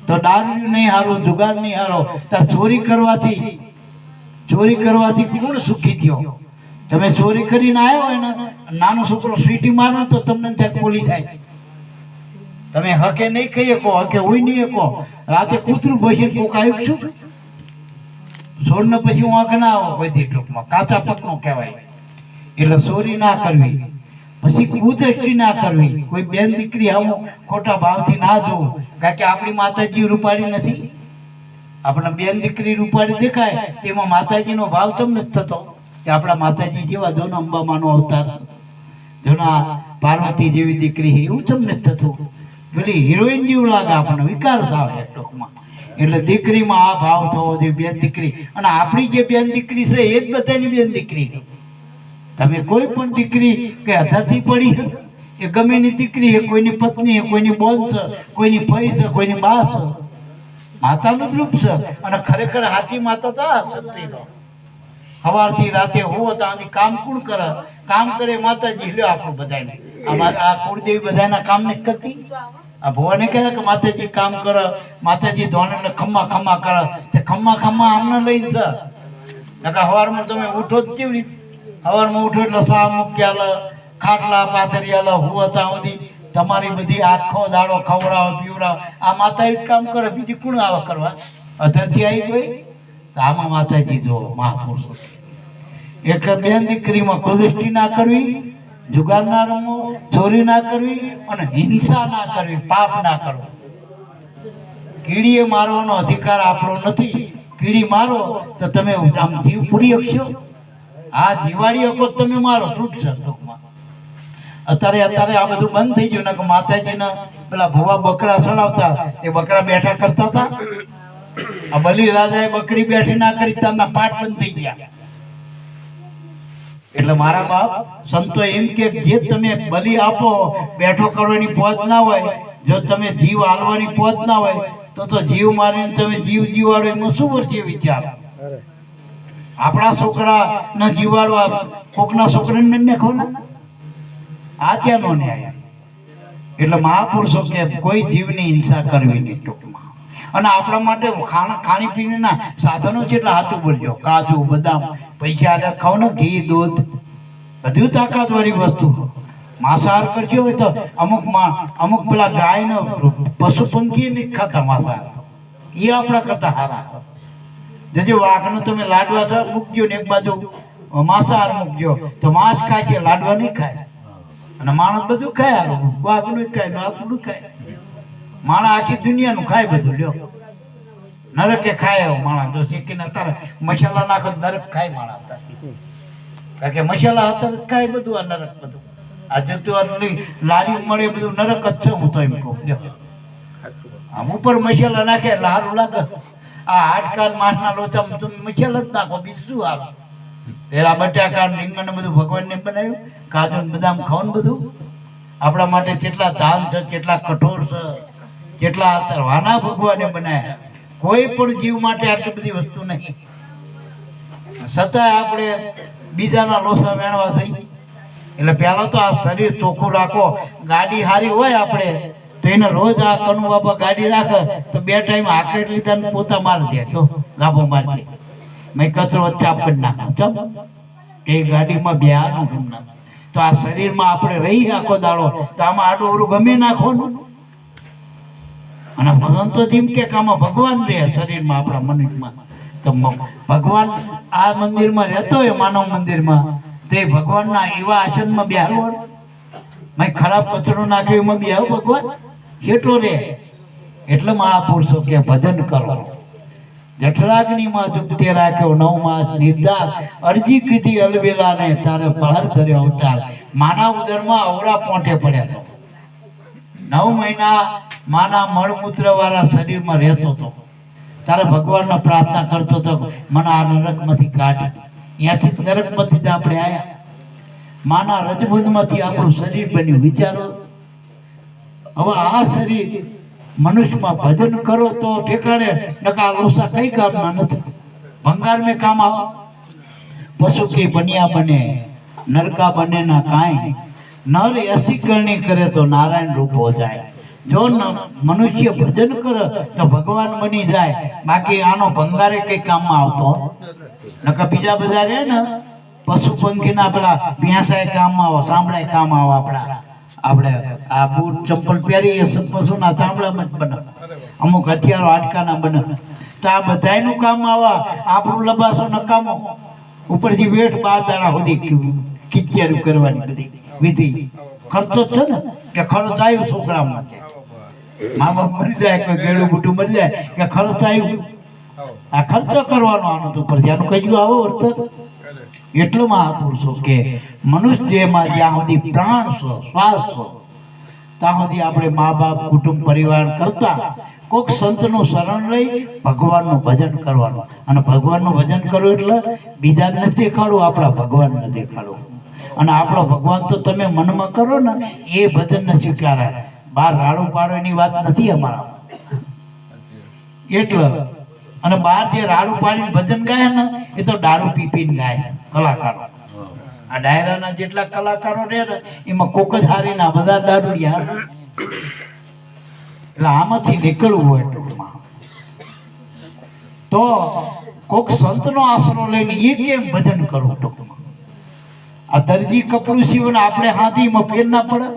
તો દારૂ નહીં હારો, જુગાર નહીં હારો. તો ચોરી કરવાથી કોણ સુખી થયો? તમે ચોરી કરીને આવ્યો હોય ને, નાનો છોકરો સીટી મારો તો તમને ત્યાં પોલીસ આવી. તમે હકે નહીં કહી શકો, હકે હોય નહીં શકો. રાતે કૂતરું ભસી કોક આવ્યું શું છોડને પછી હું આંખ ના આવો બધી ટૂંકમાં કાચા પગનો કહેવાય. એટલે ચોરી ના કરવી, પછી કુદ્રષ્ટિ ના કરવી. કોઈ બેન દીકરી આવું ખોટા ભાવથી ના જોવું. કારણ કે આપણી માતાજી રૂપાળી નથી. આપણે બેન દીકરી રૂપાળી દેખાય તેમાં માતાજીનો ભાવ તમને જ થતો કે આપણા માતાજી જેવા જોનો અંબામાનો અવતાર, જોના પાર્વતી જેવી દીકરી એવું તમને જ થતું. પેલી હિરોઈન જેવું લાગે, આપણને વિકાર થાય ટૂંકમાં. એટલે દીકરીમાં આ ભાવ થવો જોઈએ, બેન દીકરી. અને આપણી જે બેન દીકરી છે એ જ બધાની બેન દીકરી. તમે કોઈ પણ દીકરી કે અધરથી પડી એ ગમે ની દીકરી છે, કોઈની પત્ની છે, કોઈની બોન છે, કોઈની ફઈ છે, કોઈની બા છે. માતાનું જ રૂપ છે. અને ખરેખર હાથી માતા તો શક્તિ. સવારથી રાતે હોવો ત્યાંથી કામ કોણ કરે? કામ કરે માતાજી. લ્યો આપણું બધાને આ કુળદેવી બધાના કામ ને કરતી. આ ભુવાને કહે કે માતાજી કામ કરે, માતાજી ધોણ એટલે ખમ્મા ખમ્મા કરે. તે ખમ્મા ખમ્મા આમને લઈને છે. નકા સવારમાં તમે ઉઠો જ કેવી રીતે? સવારમાં ઉઠો એટલે સા મૂક્યા, ખાટલા પાથરિયા, હુવા ત્યાં સુધી તમારી બધી આખો દાડો ખવડાવો પીવડાવો. આ માતા જ કામ કરે, બીજી કોણ આવા કરવા? અધરથી આવી ગઈ. આમાં માતાજી જો મહાપુરુષો. એટલે બેન દીકરીમાં કુદૃષ્ટિ ના કરવી, જુગાર ના રમવો, ચોરી ના કરવી, અને હિંસા ના કરવી, પાપ ના કરવું. કીડીએ મારવાનો અધિકાર આપણો નથી. કીડી મારો તો તમે આમ જીવ પૂરી શકશો? આ દિવાળી અકો તમે મારો છૂટ છે ટૂંકમાં. અત્યારે આ બધું બંધ થઈ ગયું ને કે માતાજીના પેલા ભુવા બકરા ચડાવતા તે બકરા બેઠા કરતા હતા. આ બલિ રાજાએ બકરી બેઠી ના કરી તારના પાઠ બંધ થઈ ગયા. એટલે મારા બાપ સંતો એમ કે જે તમે બલિ આપો બેઠો કરવાની પહોંચ ના હોય, જો તમે જીવ હાલવાની પહોંચ ના હોય તો જીવ મારીને તમે જીવ જીવાડો એમાં શું વર્ષે વિચાર. આપણા છોકરા ના જીવાડવા કોકના છોકરાને નાખો ને, આ ત્યાંનો ન્યાય. એટલે મહાપુરુષો કે કોઈ જીવની હિંસા કરવી નહીં ટૂંકમાં. અને આપણા માટે ખાણીપીણીના સાધનો જેટલા સાચું બોલજો, કાજુ બદામ પૈસા આલ્યા ખાવ ને, ઘી દૂધ બધું તાકાતવાળી વસ્તુ. માંસાહાર કરજો હોય તો અમુક પેલા ગાયનો પશુ પંખી નહીં ખાતા માંસાહાર, એ આપણા કરતા સારા. જો વાઘનો તમે લાડવા છો મૂકજો ને એક બાજુ માંસાહાર મૂકજો તો માંસ ખાય છે, લાડવા નહીં ખાય. અને માણસ બધું ખાય, વાઘનું ખાય, આપણું ખાય. માણસ આખી દુનિયાનું ખાય બધું. લ્યો નરકે ખાય એવો માણસ. જો શીખીને અત્યારે મસાલા નાખો નરક ખાય માણસ અત્યારે, કારણ કે મસાલા અત્યારે ખાય બધું. આ નરક બધું આ જતું લારી મળે બધું નરક જ છે. હું તો એમ કહું, આમ ઉપર મસાલા નાખે એટલે સારું લાગે. આ હાડકા માંસના લોચામાં તમે મસાલા જ નાખો, બીજું શું આવે? તેરા બટાકા રીંગણ બધું ભગવાનને બનાવ્યું, કાજુ બદામ ખાવાનું બધું આપણા માટે કેટલા ધાન છે, કેટલા કઠોર છે, કેટલા વાના ભગવાને બનાવ્યા. કોઈ પણ જીવ માટે આટલી બધી વસ્તુ નહીં, છતાંય આપણે બીજાના લોસા વેણવા થઈ. એટલે પહેલા તો આ શરીર ચોખ્ખું રાખો. ગાડી સારી હોય આપણે તો એને રોજ આ કનુ બાપા ગાડી રાખે તો 2 ટાઈમ હાકેટ લીધા ને પોતા મારી દે, જો ગાભો મારી દે. મેં કચરો વચ્ચે આપી નાખો ચમ કે ગાડીમાં બેહાનું ગમના. તો આ શરીરમાં આપણે રહી આખો દાડો તો આમાં આડું ઓરું ગમે નાખો ને. અને ભગવાન તો એમ કે આમાં ભગવાન રહે શરીરમાં, આપણા મનુષ્યમાં. તો ભગવાન આ મંદિરમાં રહેતો હોય, માનવ મંદિરમાં, તો એ ભગવાનના એવા આસનમાં બેહારો. મેં ખરાબ કચરો નાખ્યો એમાં બેહાવ ભગવાન કેટલો રે. એટલે મહાપુરુષો કે ભજન કરો. જઠરાગ્નિમાં જુગતે રાખ્યો 9 માસ નિર્ધાર, અરજી કીધી અલબેલાને તારે બહાર ધર્યો અવતાર. માના ઉદરમાં અવરા પોંટે પડ્યા તો 9 મહિના માના મળમૂત્ર વાળા શરીરમાં રહેતો હતો. તારે ભગવાનને પ્રાર્થના કરતો હતો, મને આ નરકમાંથી કાઢ. અહીંયાથી નરકમાંથી જ આપણે આવ્યા. માના રજબૂદમાંથી આપણું શરીર બન્યું. વિચારો, હવે આ શરીર મનુષ્યમાં ભજન કરો તો ઠેકાણે, નકા લોસા કઈ કામના નથી. ભંગાર મેં કામ આવો. પશુ કે બન્યા બને, નરકા બને ના કાંઈ. નર એસી કરણી કરે તો નારાયણ રૂપ હો જાય. જો મનુષ્ય ભજન કરે તો ભગવાન બની જાય. બાકી આનો ભંગારે કઈ કામમાં આવતો નકા બીજા બધા રહે ને પશુ પંખીના પેલા ભેંસાએ કામમાં આવો, સાંભળાય કામ આવો. આપણે આ બૂટ ચંપલ પહેરીએ પશુના ચામડામાં જ બને, અમુક હથિયારો હાડકાના બને. તો આ બધાયનું કામ આવા. આપણું લબાસો નકામો, ઉપરથી વેઠ 12 દાડા સુધી કિચેરું કરવાની બધી વિધિ. ખર્ચો જ છે ને, કે ખર્ચ આવ્યું છોકરામાં, મા બાપ મરી જાય, કોઈ ગેડું બુટું મરી જાય કે ખર્ચ આવ્યું. આ ખર્ચો કરવાનો આનો તો ઉપર જ્યાંનું કહ્યું આવો વર્તન. એટલો મહાપુરુષો કે મનુષ્ય દેહમાં જ્યાં સુધી પ્રાણ છો, શ્વાસ છો, ત્યાં સુધી આપણે મા બાપ કુટુંબ પરિવાર કરતા કોક સંતનું શરણ લઈ ભગવાનનું ભજન કરવાનું. અને ભગવાનનું ભજન કરવું એટલે બીજાને નથી દેખાડવું, આપણા ભગવાનને દેખાડવું. અને આપણો ભગવાન તો તમે મનમાં કરો ને એ ભજનને સ્વીકારાય. બહાર રાડું પાડો એની વાત નથી અમારા. એટલે અને બહાર જે રાડું પાડીને ભજન ગાય ને એ તો દારૂ પીપીને ગાય કલાકારો. આ ડાયરાના જેટલા કલાકારો રહે ને એમાં કોક જ હારી ના, બધા દારૂડિયા. એટલે આમાંથી નીકળવું હોય ટૂંકમાં તો કોક સંતનો આશરો લઈને એ કેમ ભજન કરવું ટૂંકમાં. આ દરજી કપડું સીવને આપણે હાથીમાં ફેર ના પડે.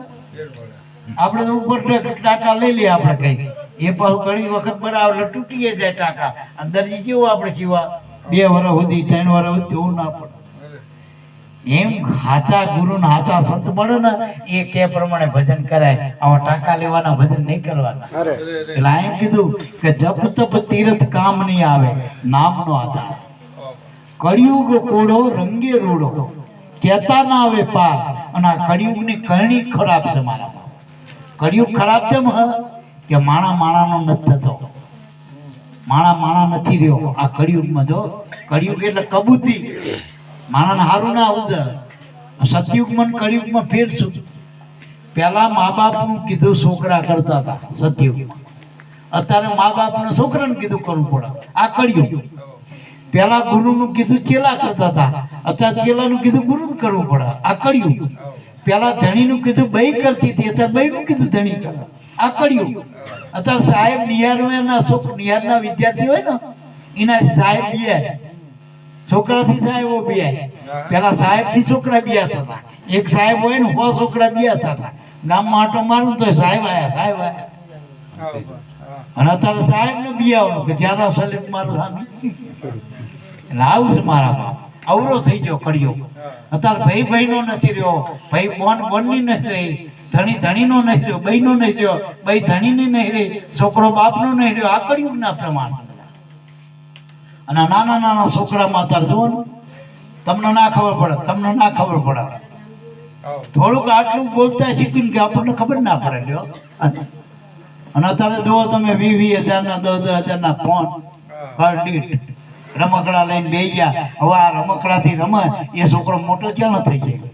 આપણે ઉપર ટાંકા લઈ લઈએ આપણે કઈ, એ પાછું ઘણી વખત બરાબર તૂટીએ જાય ટાંકા. દરજી જેવું આપણે સીવા 2 વર્ષ સુધી 3 વર્ષ સુધી એવું ના પડે. એમ હાચા ગુરુ ને હાચા સંત મળે ને એ કે પ્રમાણે ભજન કરાય. આવા ટાંકા લેવાના ભજન નહીં કરવાના. એટલે એમ કીધું કે જપ તપ તીર્થ કામ નહીં આવે, નામનો આધાર. કળિયુગ કોડો રંગે રૂડો કહેતા ના આવે પાર. અને આ કળિયુગની કરણી ખરાબ છે મારામાં. કળિયુગ ખરાબ છે કે માણાનો નથી થતો, માણા નથી રહ્યો આ કળિયુગમાં. જો કળિયુગ એટલે કબૂતી, માણાને હારું ના ઉજે. સતયુગમાં કળિયુગમાં ફેર શું? પહેલા મા બાપનું કીધું છોકરા કરતા હતા સતયુગમાં. અત્યારે મા બાપને છોકરાને કીધું કરવું પડે આ કળિયુગ. પહેલા ગુરુનું કીધું ચેલા કરતા હતા, અત્યારે ચેલાનું કીધું ગુરુને કરવું પડે આ કળિયુગ. પહેલા ધણીનું કીધું બઈ કરતી હતી, અત્યારે બઈનું કીધું ધણી કરે આ કળિયુગ. અત્યારે સાહેબ નિહારના વિદ્યાર્થી હોય ને એના સાહેબ બિયા, છોકરાથી સાહેબો બિયા. પેલા સાહેબ થી છોકરા બિયાતા હતા. એક સાહેબ હોય ને 100 છોકરા બિયાતા હતા. ગામમાં આટો મારું તો સાહેબ આયા. અને અત્યારે સાહેબ ને બિયાવાનું કે જ્યાં સલીમ મારું સામે. એટલે આવું છે મારા બાપ. અવરો થઈ ગયો કળિયુગ. અત્યારે ભાઈ નો નથી રહ્યો, ભાઈ બોનની નથી રહી, ધણીનો નહીં રહ્યો, બઈનો નહીં રહ્યો, બઈ ધણીની નહીં રહી, છોકરો બાપનો નહીં રહ્યો. આ કળિયુગના પ્રમાણ. અને નાના છોકરામાં અત્યારે જોવાનું તમને ના ખબર પડે. થોડુંક આટલું બોલતા શીખ્યું કે આપણને ખબર ના પડે લ્યો. અને અત્યારે જુઓ તમે 20,000 10,000 ફોન ઘર દીઠ રમકડા લઈને બેસી ગયા. હવે આ રમકડાથી રમે એ છોકરો મોટો ક્યાં થઈ જાય?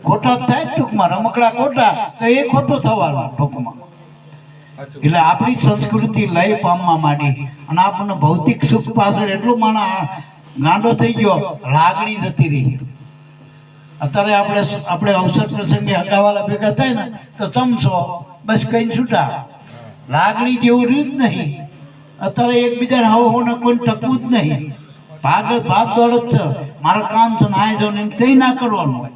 ખોટા જ થાય ટૂંકમાં. રમકડા ખોટા તો એ ખોટો થવાનો ટૂંકમાં. એટલે આપણી સંસ્કૃતિ લઈ પામવા માંડી અને આપણને ભૌતિક સુખ પાછળ એટલો માણા ગાંડો થઈ ગયો, લાગણી જતી રહી. અત્યારે આપણે અવસર પ્રસંગે હગાવાલા ભેગા થાય ને તો ચમચો બસ કઈ છૂટા. લાગણી જેવું રહ્યું જ નહીં. અત્યારે એકબીજાને હવને કોઈ ટકવું જ નહીં. ભાગ દોડ જ છે. મારા કામ છે ને આ જાઉં કઈ ના કરવાનું હોય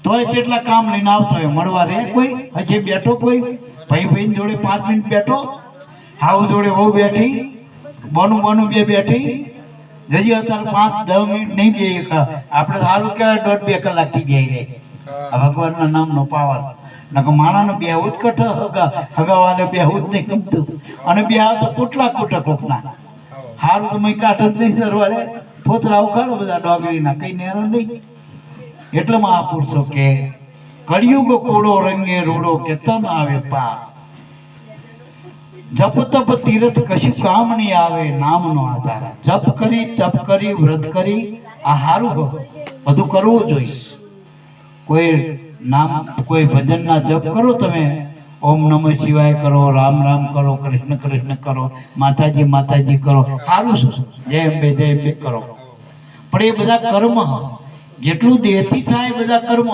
તોય કેટલા કામ લઈને આવતો હોય. મળવા રે કોઈ હજી બેઠો, કોઈ ભાઈ જોડે 5 મિનિટ બેઠો, હાવ જોડે બહુ બેઠી, બનું બે બેઠી. હજી અત્યારે 5-10 મિનિટ નહીં બે. આપણે સારું કહેવાય 1.5-2 કલાકથી બે રહે. ભગવાનના નામનો પાવર. નકર માણાને બેહવું જ કઠ, હગાવાને બેહવું જ નહીં ગમતું. અને બે તો કેટલા કુટક કોકના હારું તો મેં કાઢ જ નહીં સરવાડે. પોતરા ઉખાડો બધા ડોગરીના, કઈ નેરો નહીં. એટલે મહાપુરુષો કે કળિયુગ કોડો રંગે રૂડો કેતન આવે પાર. જપ તપ તીર્થ કશું કામ નહીં આવે નામનો આધાર. જપ કરી, તપ કરી, વ્રત કરી આ હારું બધું કરવું જોઈએ. કોઈ નામ, કોઈ ભજનના જપ કરો તમે, ઓમ નમઃ શિવાય કરો, રામ રામ કરો, કૃષ્ણ કૃષ્ણ કરો, માતાજી કરો, સારું છે. જય અંબે કરો. પણ એ બધા કર્મ જેટલું દેહથી થાય બધા કર્મ.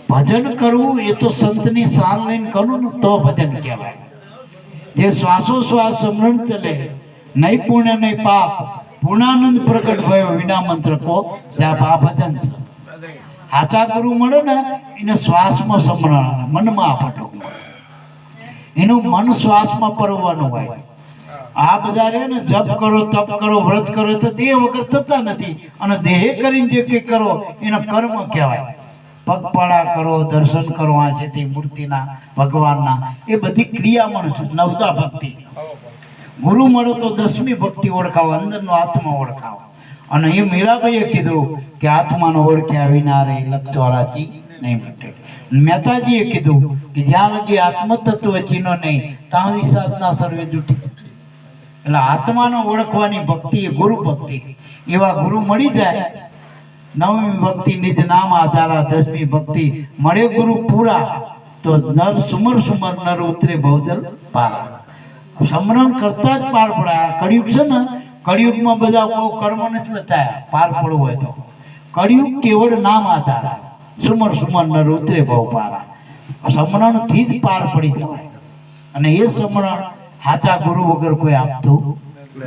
ભજન કરવું એ તો સંતની સાલ લઈને કરો ને તો ભજન કહેવાય. જે શ્વાસોશ્વાસ સમરણ ચલે, નહીં પુણ્ય નહીં પાપ, પૂર્ણાનંદ પ્રગટ ભયો વિના મંત્ર કો, જ્યાં આ ભજન છે. સાચા ગુરુ મળે ને એને શ્વાસમાં સમરણ, મનમાં આપટો. એનું મન શ્વાસમાં પરવાનું હોય. આ બધા રે ને જપ કરો, તપ કરો, વ્રત કરો તો દેહ વગર થતા નથી. અને દેહ કરીને જે કંઈ કરો એનો કર્મ કહેવાય. પગપાળા કરો, દર્શન કરો આ જેથી મૂર્તિના, ભગવાનના, એ બધી ક્રિયામાં છે. નવતા ભક્તિ. ગુરુ મળે તો 10મી ભક્તિ ઓળખાવો, અંદરનો આત્મા ઓળખાવો. અને એ મીરાબાઈએ કીધું કે આત્માનો ઓળખ્યા વિના રે લક્ષવાળાથી નહીં મટે. મહેતાજીએ કીધું કે જ્યાં લગી આત્મતત્વ ચીનો નહીં ત્યાં સુધી સાધના સર્વે જૂઠી. એટલે આત્માનો ઓળખવાની ભક્તિ એ ગુરુ ભક્તિ. એવા ગુરુ મળી જાય. 9મી ભક્તિ નિજ નામ આધારા, 10મી ભક્તિ મળે ગુરુ પૂરા તો નર સુમર નર ઉતરે ભવજલ પાર. સમરણ કરતા જ પાર પડે. આ કળિયુગ છે ને, કળિયુગમાં બધા બહુ કર્મ નથી બતાવ્યા પાર પડવું હોય તો. કળિયુગ કેવળ નામ આધારા, સુમર નર ઉતરે ભવ પારા. સમરણથી જ પાર પડી જવાય. અને એ સમરણ સાચા ગુરુ વગર કોઈ આપતું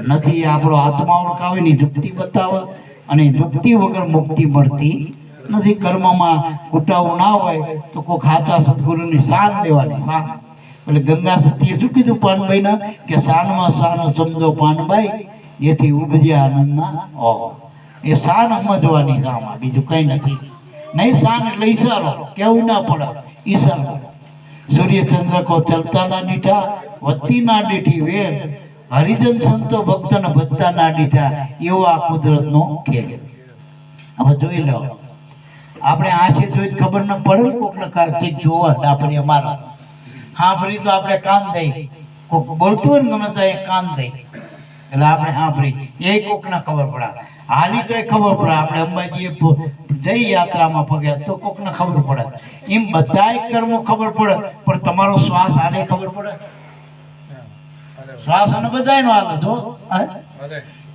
નથી. આપણો આત્મા ઓળખાવે ની યુક્તિ બતાવે, અને યુક્તિ વગર મુક્તિ મળતી નથી. કર્મમાં કુટાવું ના હોય તો કોઈ સાચા સદગુરુની શાન લેવાની. શાન એટલે ગંગા સતીએ શું કીધું પાનભાઈના કે શાનમાં શાન સમજો પાનભાઈ, જેથી ઉપજ્યા આનંદના ઓહ. એ શાન સમજવાની શામાં, બીજું કઈ નથી. નહીં શાન એટલે ઈશારો, કેવું ના પડે ઈશારો. સૂર્ય ચંદ્ર કો ચલતા ના દીઠા, વધતી ના દીઠી વેર, હરિજન સંતો ભક્તોને ભજતા ના દીધા એવો આ કુદરતનો ખેલ. હવે જોઈ લો, આપણે આંખે જોઈ ખબર ન પડે, કોકને કાંઈક જોવા આપણે અમારા સાંભળી તો આપણે કાન દઈ, કોક બોલતું હોય ને ગમે તો એ કાન દઈ એટલે આપણે સાંભળી એ કોકને ખબર પડે, હાલી તો એ ખબર પડે. આપણે અંબાજી જઈ યાત્રામાં પગે તો કોકને ખબર પડે. એમ બધાય કર્મો ખબર પડે, પણ તમારો શ્વાસ હાલે ખબર પડે? શ્વાસ અને બધાયનો હાલે. જો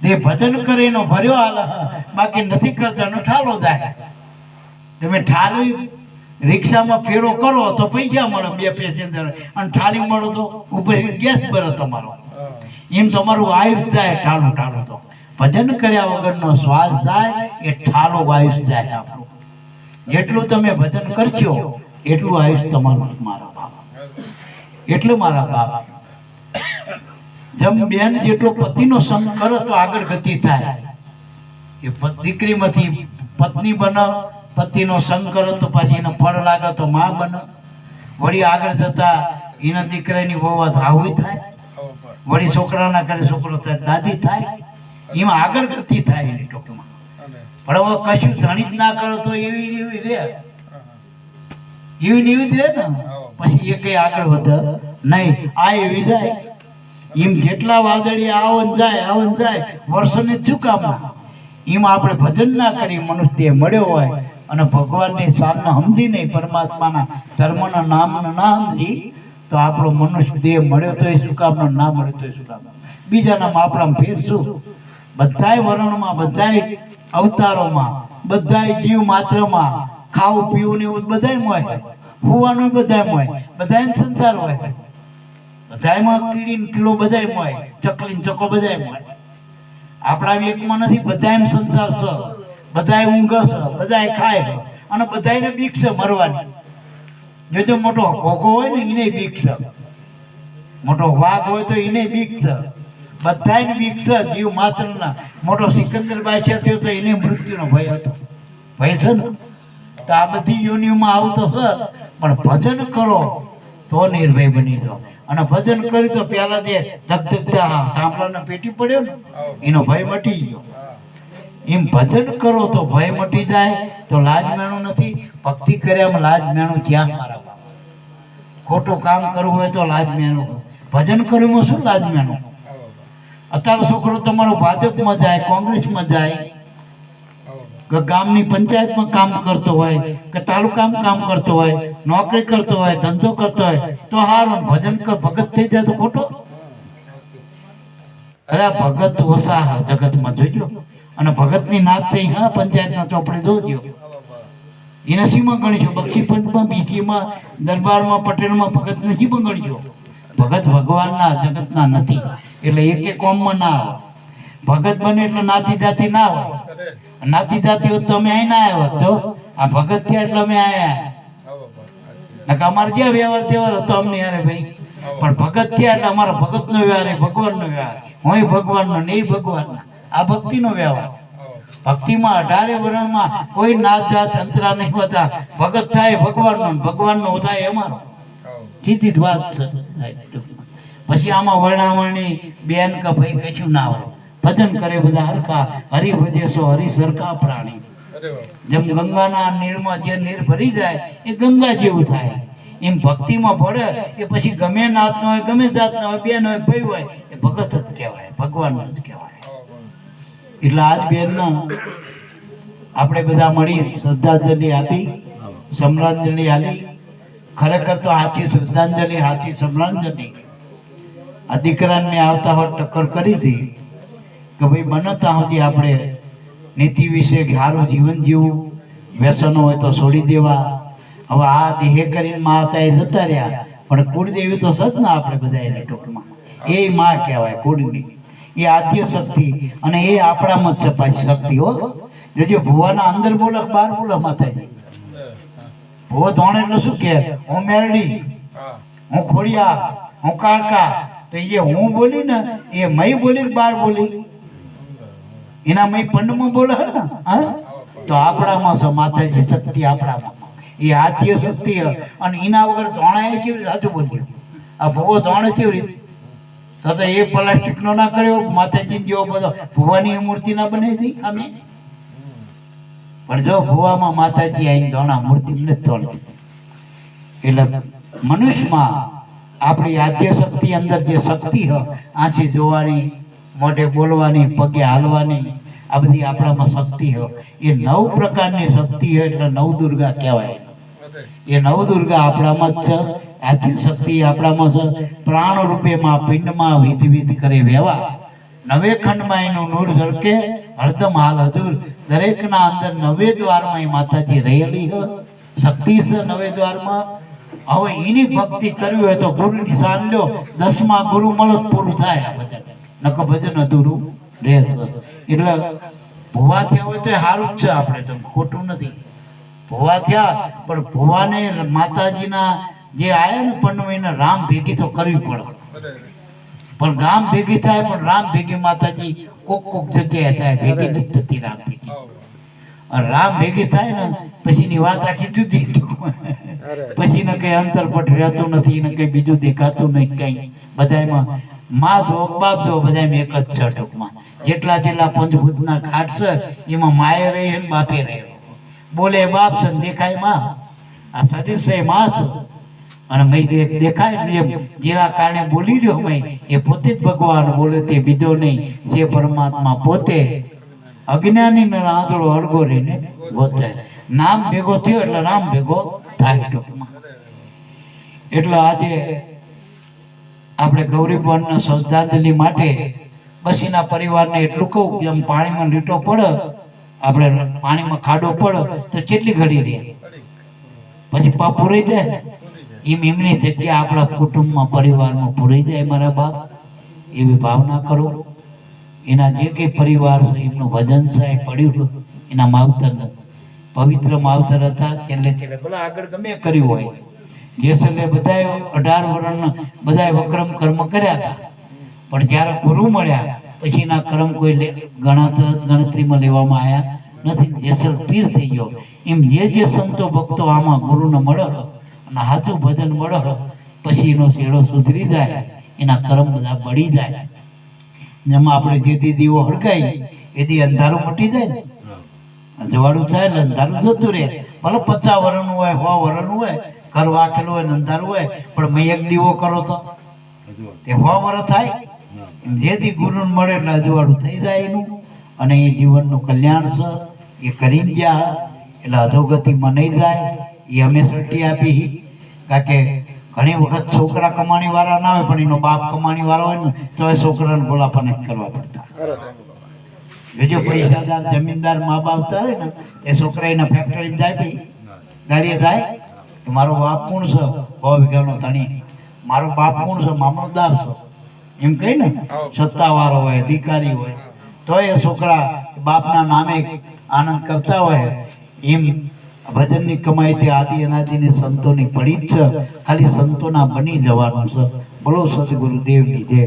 તે ભજન કરીને ભર્યો હાલે, બાકી નથી કરતા નો ઠાલો જાય. તમે ઠાલી રિક્ષામાં ફેરો કરો તો પૈસા મળે 2 પેસેન્જર, અને ઠાલી મળો તો ઉપર ગેસ ભરે તમારો. એમ તમારું આયુષ જાય ઠાલું ઠાલું. તો ભજન કર્યા વગરનો શ્વાસ જાય એ ઠાલો આયુષ જાય આપણું. જેટલું તમે ભજન કરશો એટલું આયુષ તમારું. મારા બાપ એટલે મારા બાપ જેમ બેન જેટલો પતિનો સંગ કરે તો આગળ ગતિ થાય. એ દીકરીમાંથી પત્ની બને, પતિનો સંગ કરે તો પાછી એને ફળ લાગે તો માં બને. વળી આગળ જતા એના દીકરાની વહુ આવું થાય, વળી છોકરાના ઘરે છોકરો થાય દાદી થાય. એમાં આગળ ગતિ થાય એની ટોકમાં. પણ હવે કશું ધણી જ ના કરો તો એવી એવી રે, એવી જ રે ને. પછી એ કઈ આગળ વધે નહીં, આ એવી જાય. એમ જેટલા વાદળી આવન જાય વર્ષોને શું કામના. એમ આપણે ભજન ના કરી મનુષ્ય દેહ મળ્યો હોય અને ભગવાનની શાનને સમજી નહીં, પરમાત્માના ધર્મના નામને ના સમજી, તો આપણો મનુષ્ય દેહ મળ્યો તો શું કામનો, ના મળ્યો તો શું કામનો. બીજાના આપણા ફેર શું? બધાય વર્ણમાં, બધાય અવતારોમાં, બધાય જીવ માત્રમાં ખાવું પીવું ને એવું બધાયમાં હોય, હોવાનું બધાયમાં હોય, બધાયને સંસાર હોય, બધાયમાં કીડી કીડો બધાયમાં હોય, ચકલી ચકો બધાયમાં હોય. આપણા એકમાં નથી, બધાયમાં સંસાર છે, બધાય ઊંઘ છે, બધાય ખાય છે, અને બધાયને બીક છે મરવાની. જો મોટો ઘોઘો હોય ને એને બીક છે, મોટો વાઘ હોય તો એને બીક છે, બધાયને બીક છે જીવ માત્રના. મોટો સિકંદર બાદશાહ થયો તો એને મૃત્યુનો ભય હતો, ભય છે ને. તો આ બધી યોનિઓમાં આવતો છે, પણ ભજન કરો તો નિર્ભય બની જાઓ. અને ભજન કર્યું તો પેલા જે ધગધગતા સાંભળાના પેટી પડ્યો ને એનો ભય મટી ગયો. એમ ભજન કરો તો ભય મટી જાય. તો લાજ મેણું નથી, ભક્તિ કર્યામાં લાજ મેણું ક્યાં મારા બાપ. ખોટું કામ કરવું હોય તો લાજ મેણું, ભજન કર્યું શું લાજ મેણું. અત્યારે છોકરો તમારો ભાજપમાં જાય, કોંગ્રેસમાં જાય, ગામની પંચાયતમાં કામ કરતો હોય કે તાલુકામાં કામ કરતો હોય, નોકરી કરતો હોય, ધંધો કરતો હોય, તો હારું. ભજન ભગત થઈ જાય તો ખોટો. અરે ભગત ઓછા જગતમાં જોજો. અને ભગતની નાત થઈ હા પંચાયતના ચોપડે જોજો. એને સીમાં ગણીશો, બક્ષી પંથમાં, બીસીમાં, દરબારમાં, પટેલમાં ભગત નથી ગણીશો. ભગત ભગવાનના જગતના નથી, એટલે એક કોમમાં ના આવે. ભગત બને એટલે નાતી જાતિ ના હોય. નાતી જાતિ હોત તો અમે અહીં ના આવ્યા. તો આ ભગત થયા એટલે અમે આવ્યા. અમારે જે વ્યવહાર તહેવાર હતો અમને યારે ભાઈ, પણ ભગત થયા એટલે અમારો ભગતનો વ્યવહાર, ભગવાનનો વ્યવહાર. હું ભગવાનનો ને એ ભગવાનના. આ ભક્તિનો વ્યવહાર. ભક્તિમાં 18 વર્ણમાં કોઈ નાત જાત અંતરા નહીં હોતા. ભગત થાય ભગવાનનો, ભગવાનનો થાય અમારો. સીધી જ વાત છે. પછી આમાં વર્ણાવરણી બેન કે ભાઈ કશું ના હોય. ભજન કરે બધા હરખા, હરિ ભજેશો હરિ સરખા પ્રાણી. જેમ ગંગાના નીરમાં જે નીર ભરી જાય એ ગંગા જેવું થાય. એમ ભક્તિમાં પડે એ પછી ગમે નાતનો હોય, ગમે જાતનો હોય, બેન હોય, ભાઈ હોય, એ ભગત જ કહેવાય, ભગવાન જ કહેવાય. એટલે આજ બેનના આપણે બધા મળી શ્રદ્ધાંજલિ આપી, સમરાંજલિ આલી. ખરેખર તો સાચી શ્રદ્ધાંજલિ, સાચી સમરાંજલિ આ દીકરાને મેં આવતા હોત ટક્કર કરી હતી કે ભાઈ બનતા સુધી આપણે નીતિ વિશે સારું જીવન જીવવું, વ્યસનો હોય તો છોડી દેવા. હવે આ દેહ કરીને માં આવતા એ જતા રહ્યા, પણ કુળદેવી તો સજ ના આપણે બધા એને ટૂંકમાં એ માં કહેવાય કુળની. એ આદ્ય શક્તિ, અને એ આપણામાં જ છપાય શક્તિ. હો જોજો, ભુવાના અંદર બોલે બહાર બોલે માતાજી. ભુવો ધોણ એટલે શું કે હું મેરડી, હું ખોડિયા, હું કાળકા. તો એ હું બોલી ને એ મય બોલી બહાર બોલી, એના મય પંડમાં બોલે હે ને. હા, તો આપણામાં છે માતાજી શક્તિ, આપણામાં એ આદ્ય શક્તિ. અને એના વગર ધોણા એ કેવી રીતે સાચું બોલ્યું. આ ભુવો ધોણે કેવી રીતે તો એ પ્લાસ્ટિકનો ના કર્યો, માતાજી જેવો બધો ભુવાની મૂર્તિ ના બનાવી દઈ અમે. પણ જો ભુવામાં માતાજી આવીને ધોણા મૂર્તિ ને તોડી. એટલે મનુષ્યમાં આપણી આદ્ય શક્તિ અંદર જે શક્તિ હોય, આંખે જોવાની, મોઢે બોલવાની, પગે હાલવાની, આ બધી આપણામાં શક્તિ હોય. એ 9 પ્રકારની શક્તિ હોય એટલે નવદુર્ગા કહેવાય. એ નવદુર્ગા આપણામાં જ છે. આદ્ય શક્તિ આપણામાં છે. પ્રાણ રૂપેમાં પિંડમાં વિધ કરે વ્યવહાર. 9 ખંડમાં એનું નૂર ઝળકે હરદમ હાલ હજુર. દરેકના અંદર 9 દ્વારમાં એ માતાજી રહેલી છે. શક્તિ છે 9 દ્વારમાં. હવે એની ભક્તિ કરવી હોય તો ગુરુની શાન લ્યો. 10મા ગુરુ મળો પૂરું થાય આ ભજન. નકર ભજન અધૂરું રહે. એટલે ભુવા થયા હોય તો સારું જ છે, આપણે તો ખોટું નથી. ભુવા થયા પણ ભુવાને માતાજીના જે આયા ને પણ એને રામ ભેગી તો કરવી પડે. પણ ગામ ભેગી થાય પણ રામ ભેગી માતાજી કોક જગ્યાએ થાય, ભેગી નથી થતી રામ ભેગી. રામ ભેગી થાય ને પછીની વાત આખી જુદી. પછી ને કઈ અંતરપટ રહેતું નથી ને કઈ બીજું દેખાતું નહીં. કઈ બધામાં માં જો બાપ જો બધામાં એક જ છે ટૂંકમાં. જેટલા પંચભૂતના ઘાટ છે એમાં માએ રહી ને બાપે રહે. બોલે બાપ છે દેખાય માં. આ શરીર છે માં છે અને મય દેખાય ને જેના કારણે બોલી રહ્યો મય એ પોતે જ ભગવાન બોલે, તે બીજો નહીં છે પરમાત્મા પોતે. અજ્ઞાની ને આંધળો અડગો રહીને ગોતે. નામ ભેગો થયો એટલે રામ ભેગો થાય ટૂંકમાં. એટલે આજે આપણે ગૌરીબોનના શ્રદ્ધાંજલિ માટે બસ એના પરિવારને એટલું કહું કે આમ પાણીમાં લીટો પડે, આપણે પાણીમાં ખાડો પડે તો કેટલી ઘડી રહે, પછી પા પૂરી જાય. એમ એમની જગ્યા આપણા કુટુંબમાં પરિવારમાં પૂરી જાય મારા બાપ. એવી ભાવના કરો. એના જે કંઈ પરિવાર છે એમનું ભજન સાહેબ પડ્યું, એના માવતર પવિત્ર માવતર હતા. એટલે ભલે આગળ ગમે કર્યું હોય, જેસલે બધાએ 18 વર્ષના બધાએ વક્રમ કર્મ કર્યા હતા. પણ જ્યારે ગુરુ મળ્યા પછી એના કર્મ કોઈ ગણતરીમાં લેવામાં આવ્યા નથી. જેસલ પીર થઈ ગયો. એમ જે સંતો ભક્તો આમાં ગુરુને મળે અને હાથું ભજન મળે પછી એનો શેડો સુધરી જાય, એના કર્મ બધા બળી જાય. જેમાં આપણે જે દીદીઓ હળગાઈ એથી અંધારું મટી જાય ને, જવાડું થાય એટલે અંધારું જતું રહે. ભલે 50 વર્ષનું હોય, 100 વર્ષનું હોય, ઘર વાકેલું હોય, અંધારું હોય, પણ મેં એક દીવો કરો તો તે 100 વર્ષ થાય. જેથી ગુરુ મળે એટલે અજવાળું થઈ જાય એનું, અને એ જીવનનું કલ્યાણ છે એ કરી ગયા એટલે અધોગતિમાં નહીં જાય. એ અમે સૃષ્ટિ આપી. કારણ કે ઘણી વખત છોકરા કમાણી વાળા ના હોય પણ એનો બાપ કમાણી વાળો હોય ને તો એ છોકરાને ભોળાપણ કરવા પડતા. જો પૈસાદાર જમીનદાર મા બાપ તારે ને એ છોકરા એના ફેક્ટરી જાય, ભાઈ ગાડીએ જાય કે મારો બાપ કોણ છે, 100 વીઘાનો ધણી, મારો બાપ કોણ છે, મામલતદાર છે, એમ કહી ને સત્તાવાળો હોય, અધિકારી હોય, તો એ છોકરા બાપના નામે આનંદ કરતા હોય. એમ ભજનની કમાઈ તે આદિ અનાદિની સંતોની પડી જ છે. ખાલી સંતોના બની જવાનું છે. બોલો સદગુરુદેવની જય.